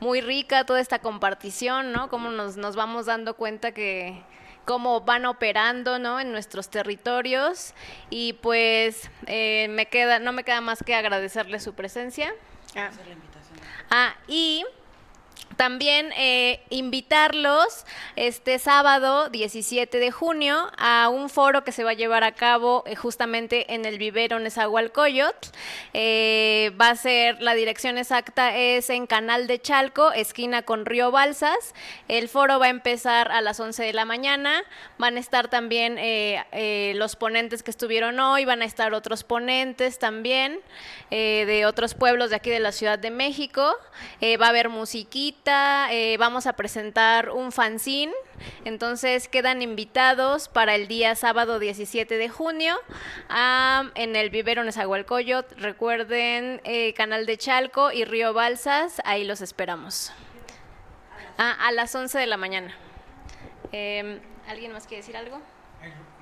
muy rica toda esta compartición, ¿no? Cómo nos vamos dando cuenta que cómo van operando, ¿no?, en nuestros territorios. Y pues no me queda más que agradecerles su presencia. Y también invitarlos este sábado 17 de junio a un foro que se va a llevar a cabo justamente en el vivero Nezahualcóyotl. Va a ser, la dirección exacta es en Canal de Chalco, esquina con Río Balsas. El foro va a empezar a las 11 de la mañana. Van a estar también los ponentes que estuvieron hoy, van a estar otros ponentes también de otros pueblos de aquí de la Ciudad de México. Va a haber musiquita. Vamos a presentar un fanzine, entonces quedan invitados para el día sábado 17 de junio en el vivero Nezahualcóyotl. Recuerden, Canal de Chalco y Río Balsas, ahí los esperamos. A las 11 de la mañana. ¿Alguien más quiere decir algo?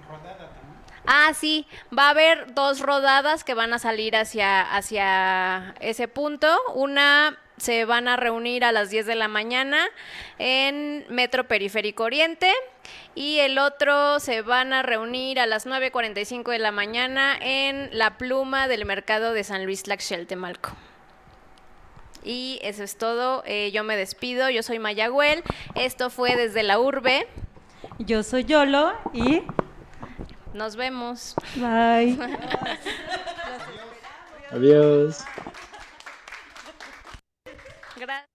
Rodada también. Sí, va a haber 2 rodadas que van a salir hacia ese punto. Una se van a reunir a las 10 de la mañana en Metro Periférico Oriente y el otro se van a reunir a las 9:45 de la mañana en La Pluma del Mercado de San Luis Tlaxcaltemalco. Y eso es todo. Yo me despido. Yo soy Mayagüel. Esto fue Desde la Urbe. Yo soy Yolo y nos vemos. Bye. Adiós. Gracias.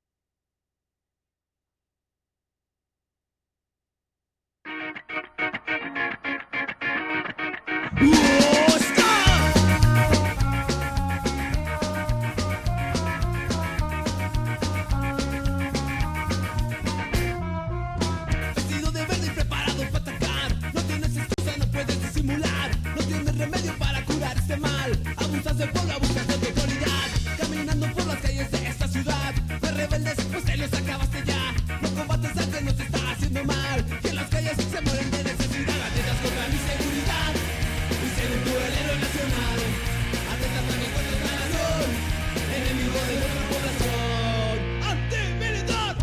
Vestido de verde y preparado para atacar. No tienes excusa, no puedes disimular. No tienes remedio para curar este mal. Abusas del pueblo, abusas de tu autoridad. Caminando por las calles de esta ciudad. De rebeldes, pues te los acabaste ya. No combates al que nos está haciendo mal. Que en las calles se mueren de necesidad. Atentas contra mi seguridad. Y ser un héroe nacional. Atentas también contra la nación. Enemigo de nuestra población. ¡Antimilitar!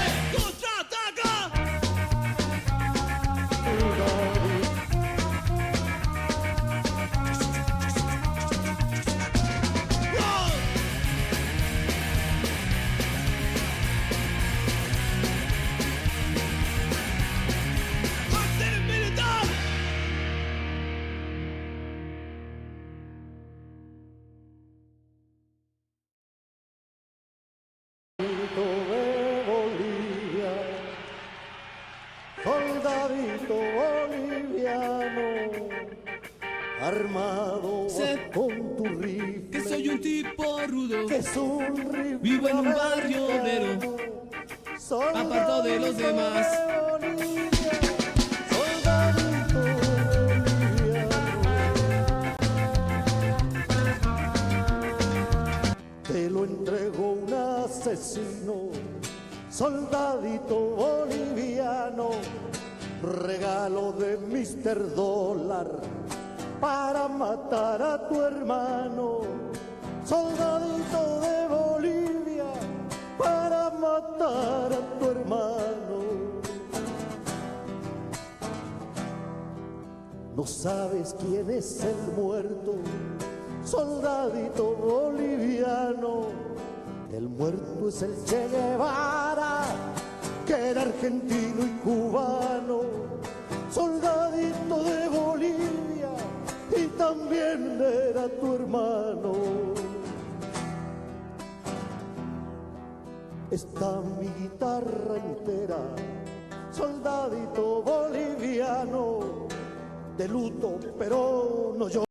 se contraataca. ¡Wow! ¡Cuartel militar! De Bolivia, soldadito boliviano, armado Sé con tu rifle, que soy un tipo rudo, que es un rifle vivo en un barrio obrero, apartado de los demás. Bolivia, soldadito boliviano, te lo entregó un asesino, soldadito boliviano, regalo de Mr. Dólar para matar a tu hermano, soldadito de Bolivia, para matar a tu hermano. No sabes quién es el muerto, soldadito boliviano. El muerto es el Che Guevara, que era argentino y cubano, soldadito de Bolivia, y también era tu hermano. Está mi guitarra entera, soldadito boliviano, de luto, pero no lloro.